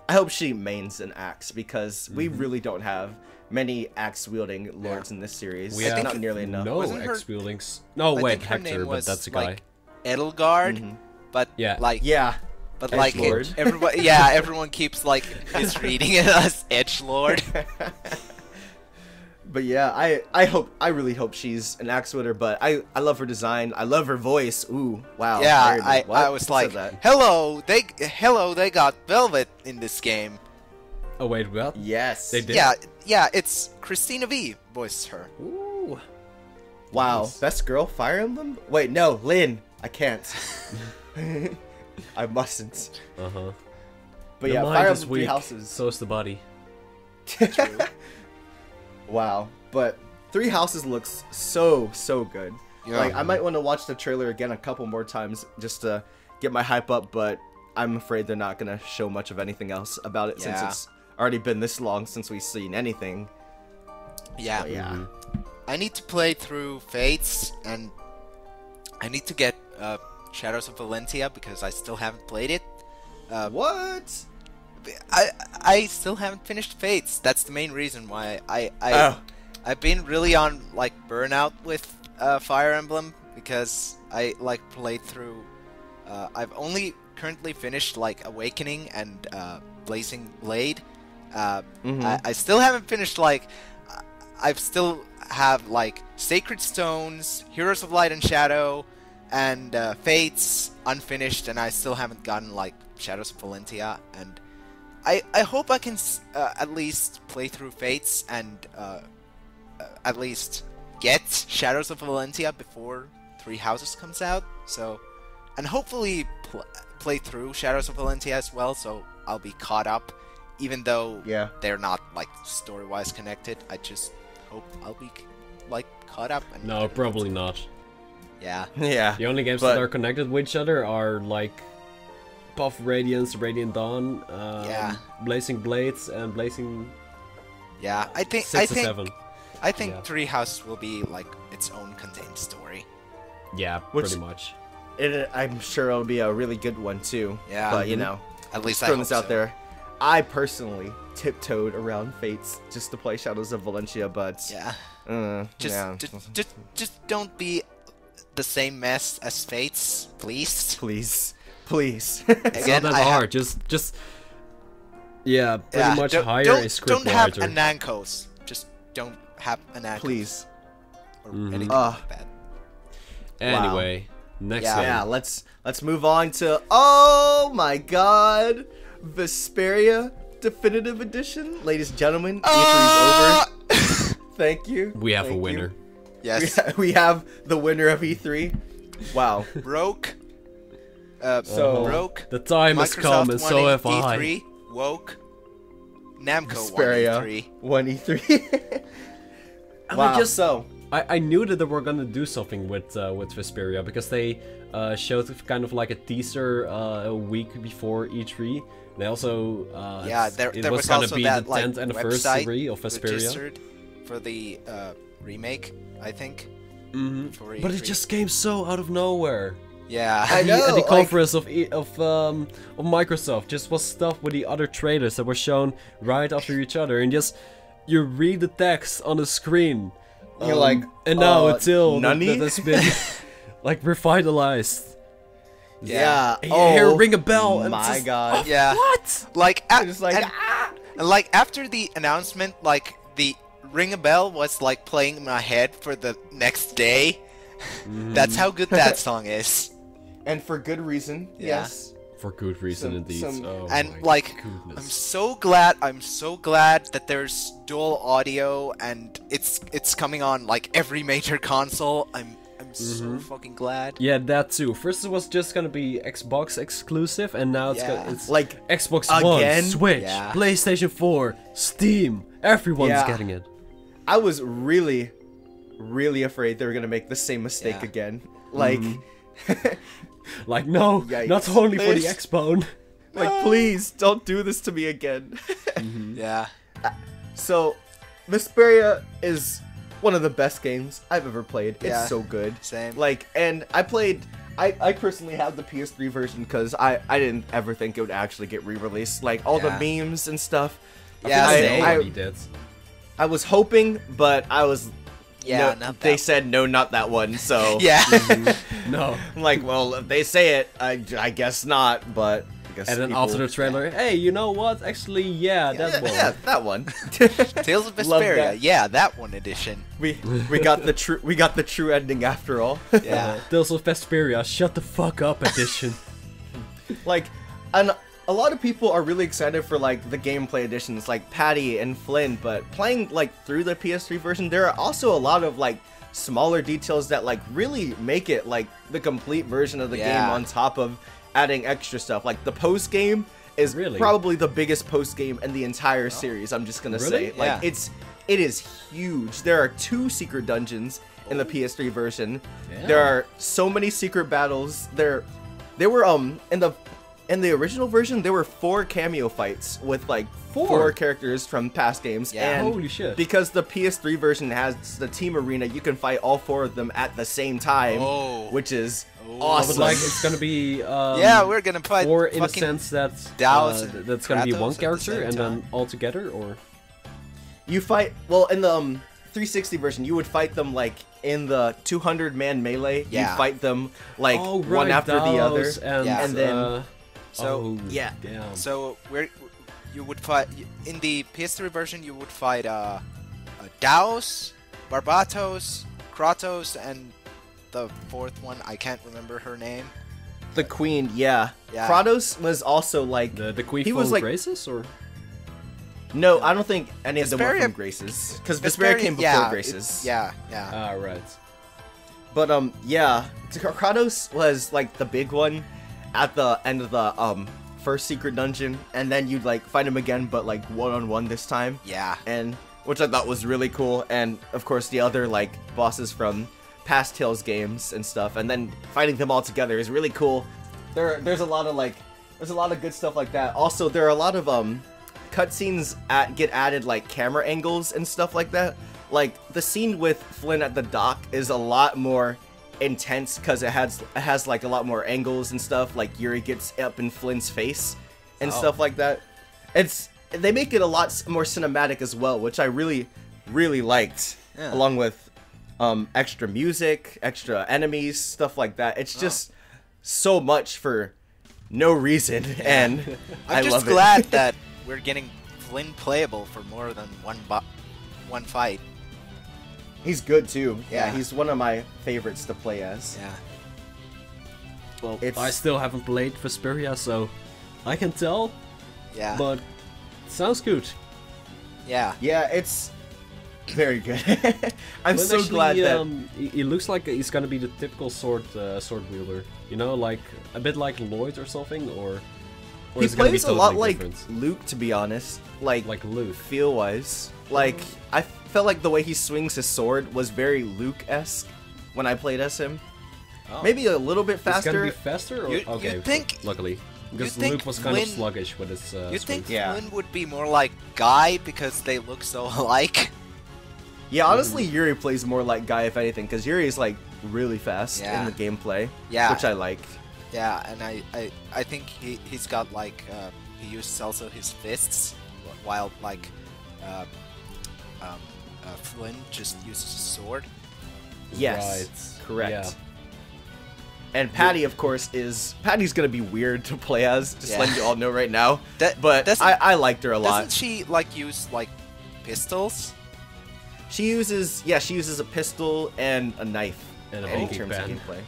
I hope she mains an axe because we really don't have many axe wielding lords in this series. We have not nearly enough. No Wasn't her- X-Wieldings. No, I wait, think her Hector, name but was, that's a guy. like, Edelgard, but Yeah. like Yeah. but like Edgelord. everybody, yeah, everyone keeps like misreading it as Edgelord. But yeah, I really hope she's an axe wielder. But I love her design. I love her voice. Ooh, wow. Yeah, Very good. What? I was Who like, said that? hello, they got Velvet in this game. Oh wait, what? Yes. They did. Yeah, it's Christina V voices her. Ooh. Wow, Nice. best girl Fire Emblem? Wait, no, Lynn. I can't. I mustn't. Uh huh. But The yeah, mind Fire is Emblem Three weak, Houses. So is the body. Wow, but Three Houses looks so good. Yeah. Like I might want to watch the trailer again a couple more times just to get my hype up, but I'm afraid they're not gonna show much of anything else about it since Yeah. it's already been this long since we've seen anything. Yeah. But yeah. I need to play through Fates, and I need to get Shadows of Valentia because I still haven't played it. What? I still haven't finished Fates. That's the main reason why Oh. I've been really on like burnout with Fire Emblem because I like played through. I've only currently finished like Awakening and Blazing Blade. I still haven't finished like I've still have like Sacred Stones, Heroes of Light and Shadow, and Fates unfinished, and I still haven't gotten like Shadows of Valentia. And I hope I can at least play through Fates and at least get Shadows of Valentia before Three Houses comes out. So, and hopefully play through Shadows of Valentia as well, so I'll be caught up. Even though they're not like story-wise connected, I just hope I'll be like caught up. And No, probably not. Yeah. Yeah. The only games that are connected with each other are like Puff Radiance, Radiant Dawn, Blazing Blades, and Blazing. Yeah, I think 6 or 7. I think Yeah. Three Houses will be like its own contained story. Yeah, pretty much. I'm sure it'll be a really good one too. Yeah. But you know, At least I throwing hope this out so. there. I personally tiptoed around Fates just to play Shadows of Valentia, but Yeah. just Just don't be the same mess as Fates, please. please. It's Again, not that hard. Just pretty much hire don't, a script Don't have writer. a Nankos. Just don't have a Nankos. Please. Or anything Ugh. like that. Anyway, next Yeah. game. Yeah, let's move on to oh my god, Vesperia Definitive Edition, ladies and gentlemen. E3's over. Thank you. We have a Thank you. winner. Yes. We have the winner of E3. Wow. Broke. So- Broke. The time has Microsoft come, and so won have I. E3. Woke. Namco Vesperia won E3. won E3. And Wow. I just So I knew that they were gonna do something with Vesperia because they showed kind of like a teaser a week before E3. They also Yeah, it there was was gonna also be that the like 10th anniversary website of Vesperia. registered for the remake, I think. Mhm. For But it E3. just came so out of nowhere. Yeah. I know. At the like- conference of Microsoft, just was stuff with the other trailers that were shown right after each other, and just you read the text on the screen. You're like, and now until that Nani? has been like revitalized. yeah. And you hear Oh ring a bell, and my it's just, god. Yeah. what? Like, Just like and like after the announcement, like the Ring a Bell was like playing in my head for the next day. That's how good that song is. and for good reason. Yeah. Yes. For good reason, indeed. some- Oh And my like, goodness. I'm so glad that there's dual audio and it's coming on like every major console. I'm so fucking glad. Yeah, that too. First it was just gonna be Xbox exclusive, and now Yeah. it's Like Xbox again? One, Switch, Yeah. PlayStation 4, Steam. Everyone's Yeah. getting it. I was really, really afraid they were gonna make the same mistake Yeah. again. Like, Like, no, Yikes. not only for the Please. Xbone. like please don't do this to me again. Yeah. So, Vesperia is one of the best games I've ever played. It's Yeah. so good. Same. Like, and I I personally have the PS3 version because I didn't ever think it would actually get re-released. Like, all Yeah. the memes and stuff. Yeah, I same. already did. I was hoping, but I was... Yeah, no, not they that. said, no, not that one, so... Yeah. No. I'm like, well, if they say it, I guess not, but... I guess And then people- after the trailer, hey, you know what? Actually, yeah, that one. Yeah, that one. Tales of Love Vesperia. that. Yeah, that one edition. we got the true ending after all. Yeah. Tales of Vesperia, shut the fuck up edition. Like, and a lot of people are really excited for like the gameplay editions, like Patty and Flynn. But playing like through the PS3 version, there are also a lot of like smaller details that like really make it like the complete version of the game. Yeah. On top of adding extra stuff, like the post game is Really? probably the biggest post game in the entire series. I'm just gonna Really? say, like Yeah. it is huge. There are 2 secret dungeons in the PS3 version. Yeah. There are so many secret battles. There were in the original version there were 4 cameo fights with like 4 characters from past games. Yeah. And Holy shit. because the PS3 version has the team arena, you can fight all 4 of them at the same time, Oh. which is But awesome. like, it's gonna be Yeah, we're gonna fight or in a fucking sense that Daos and that's gonna be Kratos one at the character same and then time. all together, or You fight, well, in the 360 version, you would fight them like in the 200-man melee. Yeah. You fight them like oh, right, one after the other. those, and, Yeah. And then- So- oh, Yeah. damn. So you would fight in the PS3 version. You would fight Daos, Barbatos, Kratos, and the 4th one. I can't remember her name. The queen, yeah. Yeah. Kratos was also like... the Queen He from was like- Graces, or No, I don't think any of them were Vesperia- from Graces. Because Vesperia came before yeah, Graces. Yeah. ah, right. But, yeah. Kratos was, like, the big one at the end of the, first secret dungeon. And then you'd, like, fight him again, but, like, one-on-one this time. Yeah. And which I thought was really cool. And, of course, the other, like, bosses from past Tales games and stuff. And then fighting them all together is really cool. There's a lot of, like... There's a lot of good stuff like that. Also, there are a lot of, cutscenes get added, like, camera angles and stuff like that. Like, the scene with Flynn at the dock is a lot more intense because it has like a lot more angles and stuff. Like Yuri gets up in Flynn's face and stuff like that. They make it a lot more cinematic as well, which I really liked. Yeah. Along with extra music, extra enemies, stuff like that. It's just so much for no reason, and I I'm just love it. glad that we're getting Flynn playable for more than one fight. He's good too. Yeah, Yeah. he's one of my favorites to play as. Yeah. Well, It's- I still haven't played Vesperia, so I can tell, Yeah. but sounds good. Yeah. Yeah, Very good. I'm But so actually, glad that... he looks like he's gonna be the typical sword wielder. You know, like a bit like Lloyd or something, or He is it gonna be plays a totally lot like different? Luke, to be honest. Like Luke. feel-wise. Like, I felt like the way he swings his sword was very Luke-esque when I played as him. Oh. Maybe a little bit It's gonna faster. be faster? Or, You okay, think- luckily. Because think Luke was kind of Flynn- sluggish with his You think swings. Yeah. Flynn would be more like Guy because they look so alike? Yeah, honestly, Yuri plays more like Guy, if anything, because Yuri is, like, really fast Yeah. in the gameplay, Yeah. which I like. Yeah, and I think he's got like he uses also his fists, while like Flynn just uses a sword. Yes, Right. correct. Yeah. And Patty, of course, Patty's gonna be weird to play as, just Yeah. letting you all know right now. That- But doesn't- I liked her a lot. Doesn't she like use like pistols? She uses a pistol and a knife And a in baking terms of pan. gameplay.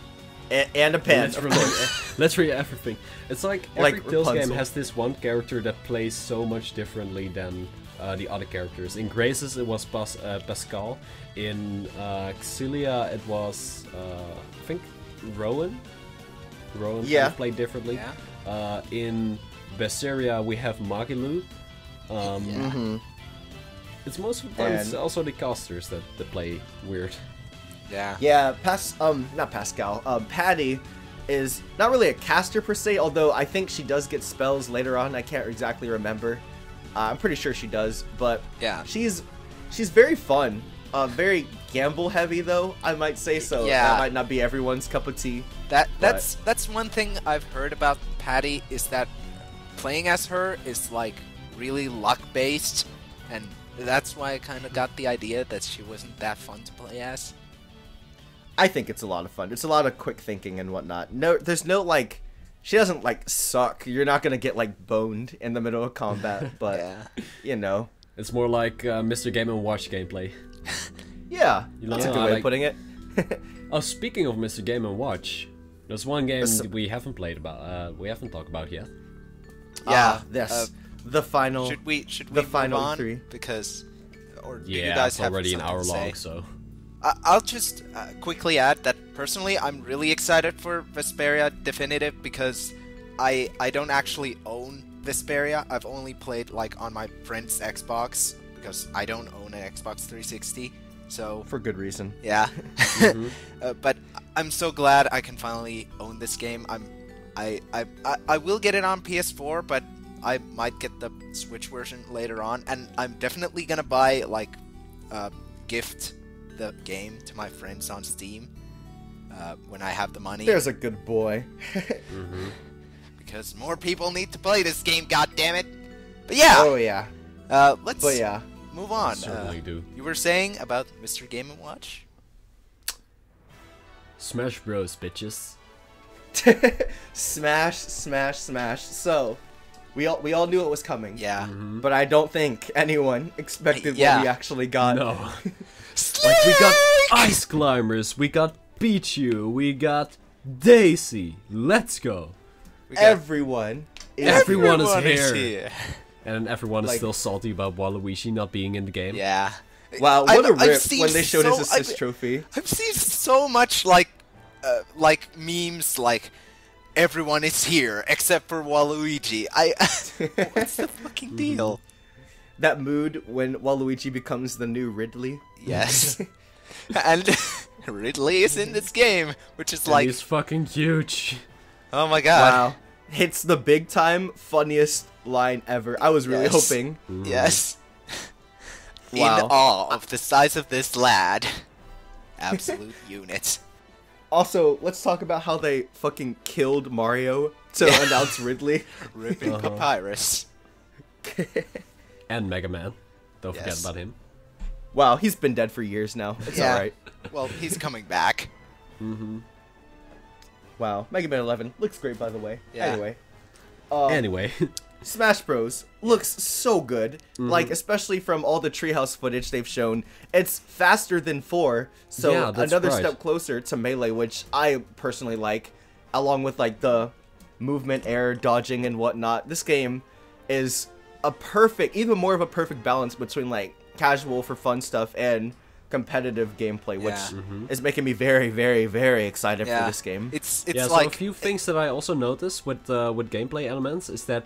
And a pen, of course. Literally everything. It's like every Like Tales game Rapunzel. has this one character that plays so much differently than the other characters. In Graces it was Pascal. In Xillia it was I think Rowan. Rowan kind Yeah. of played differently. Yeah. In Besseria we have Magilu. Mhm. It's most of the time it's And- also the casters that play weird. Yeah. Yeah, not Pascal. Patty is not really a caster per se, although I think she does get spells later on. I can't exactly remember. I'm pretty sure she does, but Yeah. she's very fun. Very gamble heavy though, I might say. So Yeah. that might not be everyone's cup of tea. That's one thing I've heard about Patty is that playing as her is like really luck based, and that's why I kind of got the idea that she wasn't that fun to play as. I think it's a lot of fun. It's a lot of quick thinking and whatnot. No, there's no like, she doesn't like suck. You're not gonna get like boned in the middle of combat, but Yeah. you know, It's more like Mr. Game & Watch gameplay. yeah, You that's a know, good way like- of putting it. Oh, speaking of Mr. Game & Watch, there's one game So- we haven't played about, we haven't talked about yet. Yeah. Yes. The final. Should we the move final on? E3. Because, or do Yeah, you guys it's have already an something hour to say? long, so... I'll just quickly add that personally I'm really excited for Vesperia Definitive because I don't actually own Vesperia. I've only played like on my friend's Xbox because I don't own an Xbox 360. So For good reason. yeah, but I'm so glad I can finally own this game. I will get it on PS4, but I might get the Switch version later on, and I'm definitely gonna buy like gift the game to my friends on Steam when I have the money. There's a good boy. Because more people need to play this game. God damn it! But yeah, Oh yeah. let's But yeah. move on. Certainly do. You were saying about Mr. Game & Watch? Smash Bros, bitches. Smash, smash, smash. So, we all knew it was coming. Yeah. But I don't think anyone expected Yeah. what we actually got. No. Like, we got Ice Climbers, we got Pichu, we got Daisy. Let's go. We got- Everyone. Everyone is Everyone here. And everyone is Like- still salty about Waluigi not being in the game. Yeah. Wow, what a I've rip seen when they showed his so- assist I've- trophy. I've seen so much like memes like everyone is here except for Waluigi. What's the fucking deal? That mood when Waluigi becomes the new Ridley. Yes. And Ridley is in this game, which is And like, he's fucking huge. oh my god. Wow. Hits the big time funniest line ever. I was really Yes. hoping. Yes. Wow. In awe of the size of this lad. Absolute unit. Also, let's talk about how they fucking killed Mario to announce Ridley. Ripping Papyrus. And Mega Man. Don't forget Yes. about him. Wow, he's been dead for years now. It's Yeah. alright. Well, he's coming back. Wow, Mega Man 11 looks great, by the way. Yeah. Anyway, Anyway. Smash Bros looks so good. Like, especially from all the treehouse footage they've shown, it's faster than 4. So Yeah, that's another right. step closer to Melee, which I personally like, along with like the movement, air, dodging, and whatnot. This game is a perfect, even more of a perfect balance between like casual for fun stuff and competitive gameplay, which Yeah. is making me very, very, very excited Yeah. for this game. It's Yeah, so like a few things that I also noticed with gameplay elements is that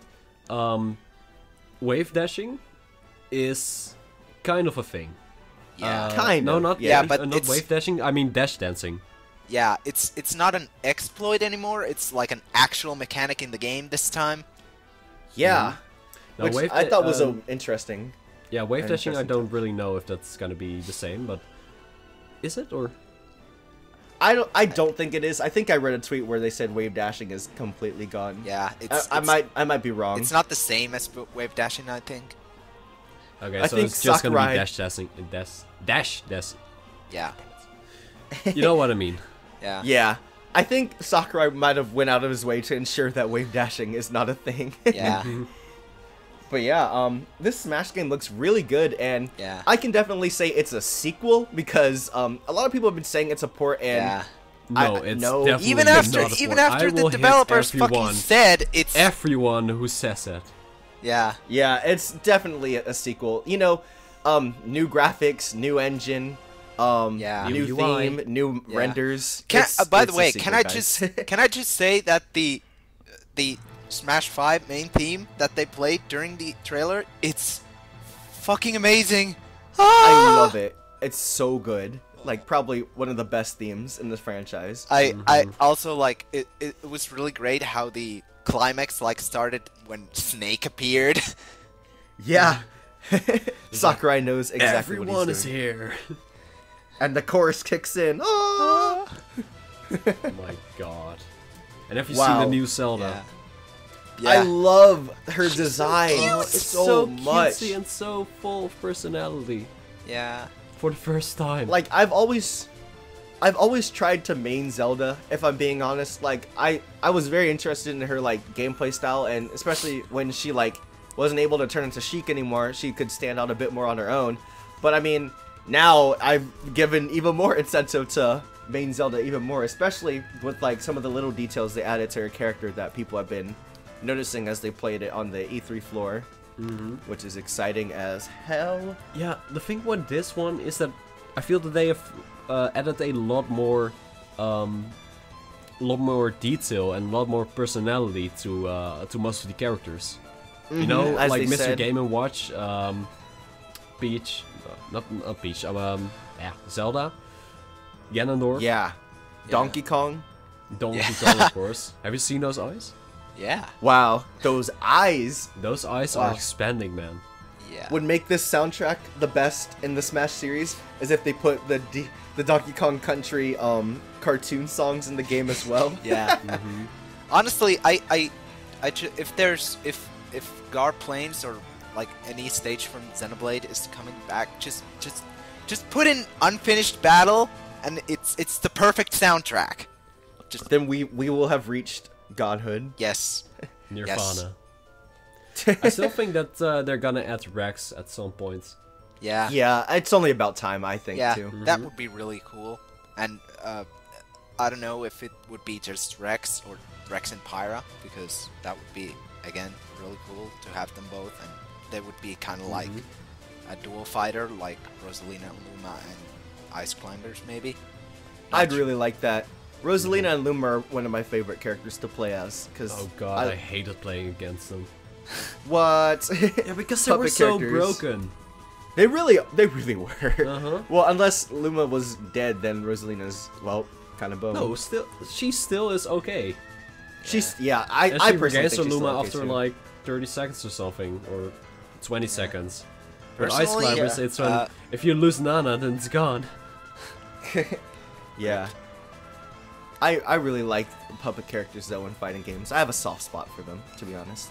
wave dashing is kind of a thing. yeah. Kind no, of, not yeah, wave- but not it's- wave dashing. I mean dash dancing. Yeah, it's not an exploit anymore. It's like an actual mechanic in the game this time. Yeah. Now, Which wave I da- thought was interesting. Yeah, wave dashing. I interesting don't really know if that's gonna be the same, but is it or? I don't think it is. I think I read a tweet where they said wave dashing is completely gone. Yeah, I might be wrong. It's not the same as wave dashing, I think. Okay, I so think it's just gonna Sakurai- be dash dashing. Dash dash. Yeah, You know what I mean? yeah. Yeah. I think Sakurai might have went out of his way to ensure that wave dashing is not a thing. Yeah, But yeah, this Smash game looks really good, and Yeah. I can definitely say it's a sequel because a lot of people have been saying it's a port, and yeah. No, I- it's no. definitely Even not after a port. I the will hit developers fucking everyone, said it's everyone who says that. yeah, yeah, it's definitely a sequel. You know, new graphics, new engine, Yeah. new New UI. theme, new Yeah. renders. Can, by It's the a way, sequel, can I guys. just say that the Smash 5 main theme that they played during the trailer, it's fucking amazing. I love it. It's so good. Like probably one of the best themes in this franchise. I also like it. It was really great how the climax like started when Snake appeared. Yeah. Sakurai knows exactly Everyone what is he's doing. here. And the chorus kicks in. Oh! Oh my god. And have you Wow. seen the new Zelda? I love her design It's so much. cutesy and so full of personality Yeah. for the first time. Like I've always tried to main Zelda, if I'm being honest. Like I was very interested in her like gameplay style, and especially when she like wasn't able to turn into Sheik anymore, she could stand out a bit more on her own. But I mean, now I've given even more incentive to main Zelda even more, especially with like some of the little details they added to her character that people have been noticing as they played it on the E3 floor, which is exciting as hell. Yeah, the thing with this one is that I feel that they have added a lot more detail and a lot more personality to most of the characters. You know, As like they Mr. said. Game and Watch, Peach, not Peach, Zelda, Ganondorf, Yeah. Donkey Kong. Donkey Kong, of course. Have you seen those eyes? Yeah. Wow, those eyes Those eyes Wow. are expanding, man. Yeah. would make this soundtrack the best in the Smash series, as if they put the Donkey Kong Country cartoon songs in the game as well. Yeah. Honestly, if Gar Plains or like any stage from Xenoblade is coming back, just put in Unfinished Battle, and it's the perfect soundtrack. Then we will have reached godhood. Yes. Nirvana. I still think that they're gonna add Rex at some point. Yeah. Yeah, it's only about time, I think, Yeah. too. That would be really cool. And I don't know if it would be just Rex or Rex and Pyra, because that would be again really cool to have them both, and they would be kind of like a dual fighter, like Rosalina and Luma and Ice Climbers, maybe. I'd really like that. Rosalina and Luma are one of my favorite characters to play as, because Oh god, I hated playing against them. what? Yeah, because they were Puppet so characters. broken. They really were. Uh-huh. Well, unless Luma was dead, then Rosalina's well kind of bone. No, she still is okay. She's I And I she personally regains think her she's Luma still okay, after too. like 30 seconds or something, or 20 seconds. With Ice Personally, Climbers, yeah. it's when if you lose Nana, then it's gone. Yeah. I really like puppet characters though in fighting games. I have a soft spot for them, to be honest.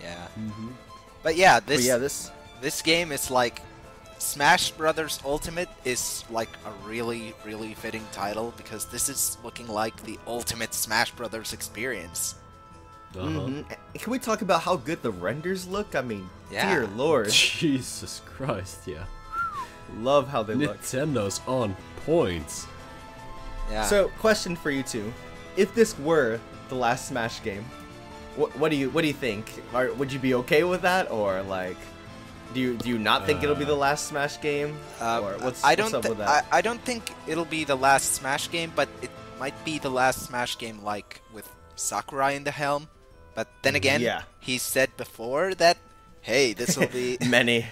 Yeah. But yeah, But yeah, this game is like Smash Brothers Ultimate is like a really fitting title, because this is looking like the ultimate Smash Brothers experience. Can we talk about how good the renders look? I mean, Yeah. dear lord, Jesus Christ, yeah. love how they look. Nintendo's on point. Yeah. So, question for you two: if this were the last Smash game, what do you think? Would you be okay with that, or like? Do you not think it'll be the last Smash game? Or what's up with that? I don't think it'll be the last Smash game, but it might be the last Smash game, like with Sakurai in the helm. But then again, he said before that, hey, this will be many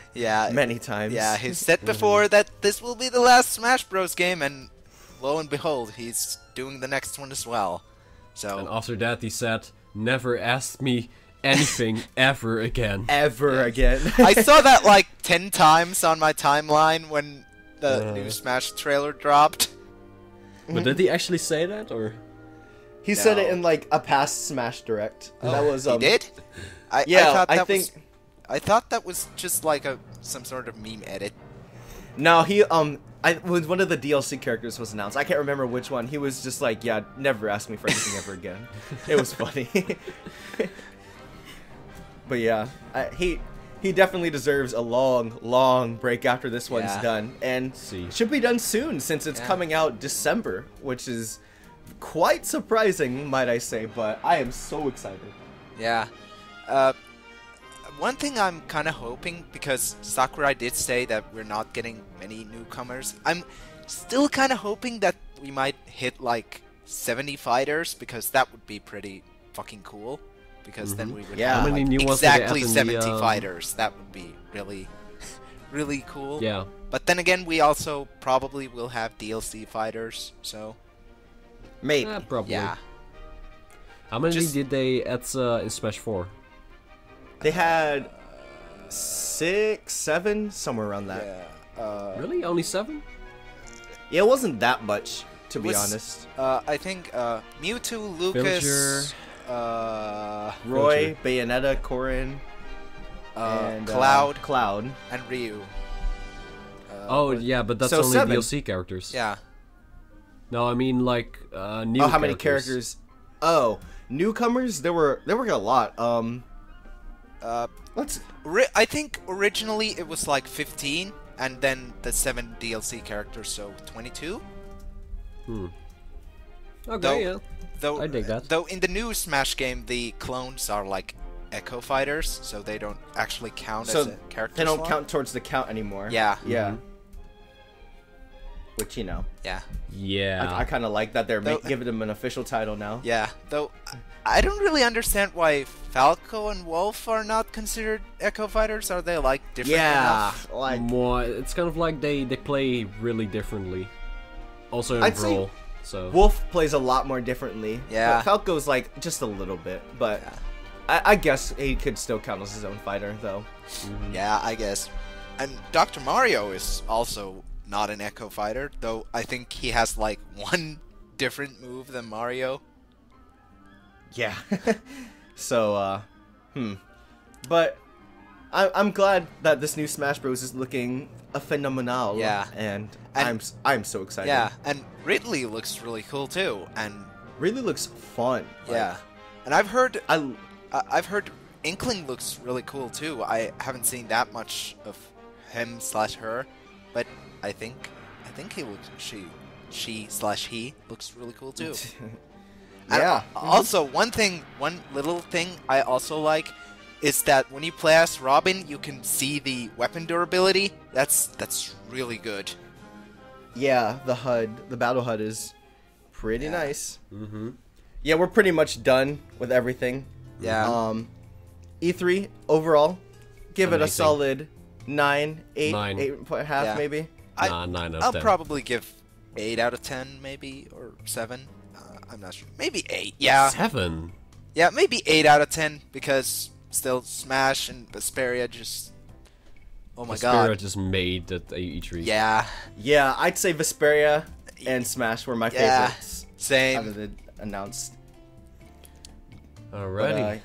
times. Yeah, he said before that this will be the last Smash Bros. Game, and lo and behold, he's doing the next one as well. So and after that, he said, "Never ask me anything ever again." Ever again. I saw that like 10 times on my timeline when the new Smash trailer dropped. But did he actually say that, or? He said it in like a past Smash Direct. That was he did? I thought that was just like some sort of meme edit. No, he when one of the DLC characters was announced, I can't remember which one. He was just like, "Yeah, never ask me for anything ever again." It was funny. But yeah, he definitely deserves a long break after this one's done, and should be done soon since it's coming out December, which is quite surprising, might I say. But I am so excited. Yeah. One thing I'm kind of hoping, because Sakurai did say that we're not getting many newcomers, I'm still kind of hoping that we might hit like 70 fighters, because that would be pretty fucking cool. Because then we would have like exactly 70 fighters. That would be really, really cool. Yeah. But then again, we also probably will have DLC fighters, so... Maybe. Probably. Yeah. How many did they add in Smash 4? They had 6, 7, somewhere around that. Yeah. Really? Only 7? Yeah, it wasn't that much, to be honest. I think Mewtwo, Lucas... Villager. Roy, Bayonetta, Corrin, and Cloud, and Ryu. Yeah, but that's so only 7. DLC characters. Yeah. No, I mean like new. Oh, how many characters? Oh, newcomers. There were a lot. I think originally it was like 15, and then the 7 DLC characters, so 22. Okay, Though, I dig that. Though in the new Smash game, the clones are like Echo Fighters, so they don't actually count as a character. They don't count towards the count anymore. Yeah. Yeah. Which, you know. Yeah. Yeah. I kind of like that they're giving them an official title now. Yeah. Though I don't really understand why Falco and Wolf are not considered Echo Fighters. Are they like different enough? Like more. It's kind of like they play really differently. Also in Brawl. So Wolf plays a lot more differently. Yeah. But Falco's like just a little bit, but I guess he could still count as his own fighter, though. Yeah, I guess. And Dr. Mario is also not an Echo Fighter, though I think he has like one different move than Mario. Yeah. So, But I'm glad that this new Smash Bros is looking phenomenal. Yeah. And I'm so excited. Yeah, and Ridley looks really cool too, and really looks fun. Yeah. And I've heard Inkling looks really cool too. I haven't seen that much of him/her, but I think he looks she/he looks really cool too. Yeah. Also, one little thing I also like is that when you play as Robin, you can see the weapon durability. That's really good. Yeah, the battle HUD is pretty nice. Yeah, we're pretty much done with everything. Yeah. E3 overall, give it a solid 9, 8, 9. 8.5 maybe. 9 out of 10. I'll probably give 8 out of 10 maybe, or 7. I'm not sure. Maybe 8. Yeah. 7. Yeah, maybe 8 out of 10 because still Smash and Vesperia just. Oh my god. Vesperia just made at E3. Yeah. Yeah, I'd say Vesperia and Smash were my favorites. Same. Out of the announced. Alrighty.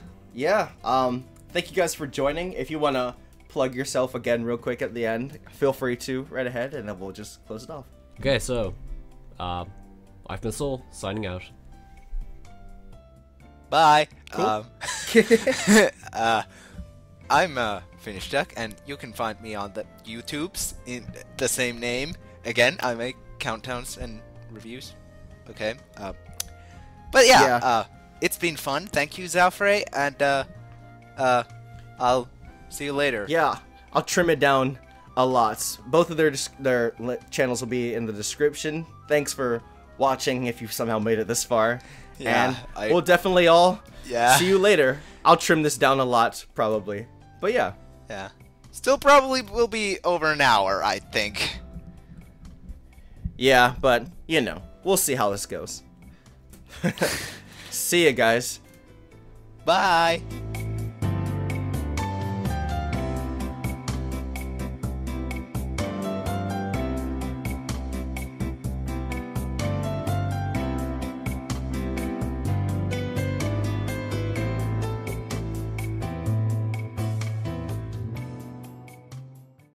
But, thank you guys for joining. If you want to plug yourself again real quick at the end, feel free to right ahead, and then we'll just close it off. Okay, so I've been Soul, signing out. Bye. Cool. I'm FinnishDuck, and you can find me on the YouTubes in the same name. Again, I make countdowns and reviews. Okay. But yeah, it's been fun. Thank you, Zaffre, and I'll see you later. Yeah. I'll trim it down a lot. Both of their channels will be in the description. Thanks for watching if you've somehow made it this far. Yeah, and we'll definitely all Yeah. see you later. I'll trim this down a lot, probably. But yeah. Yeah. Still probably will be over an hour, I think. Yeah, but, you know, we'll see how this goes. See ya, guys. Bye.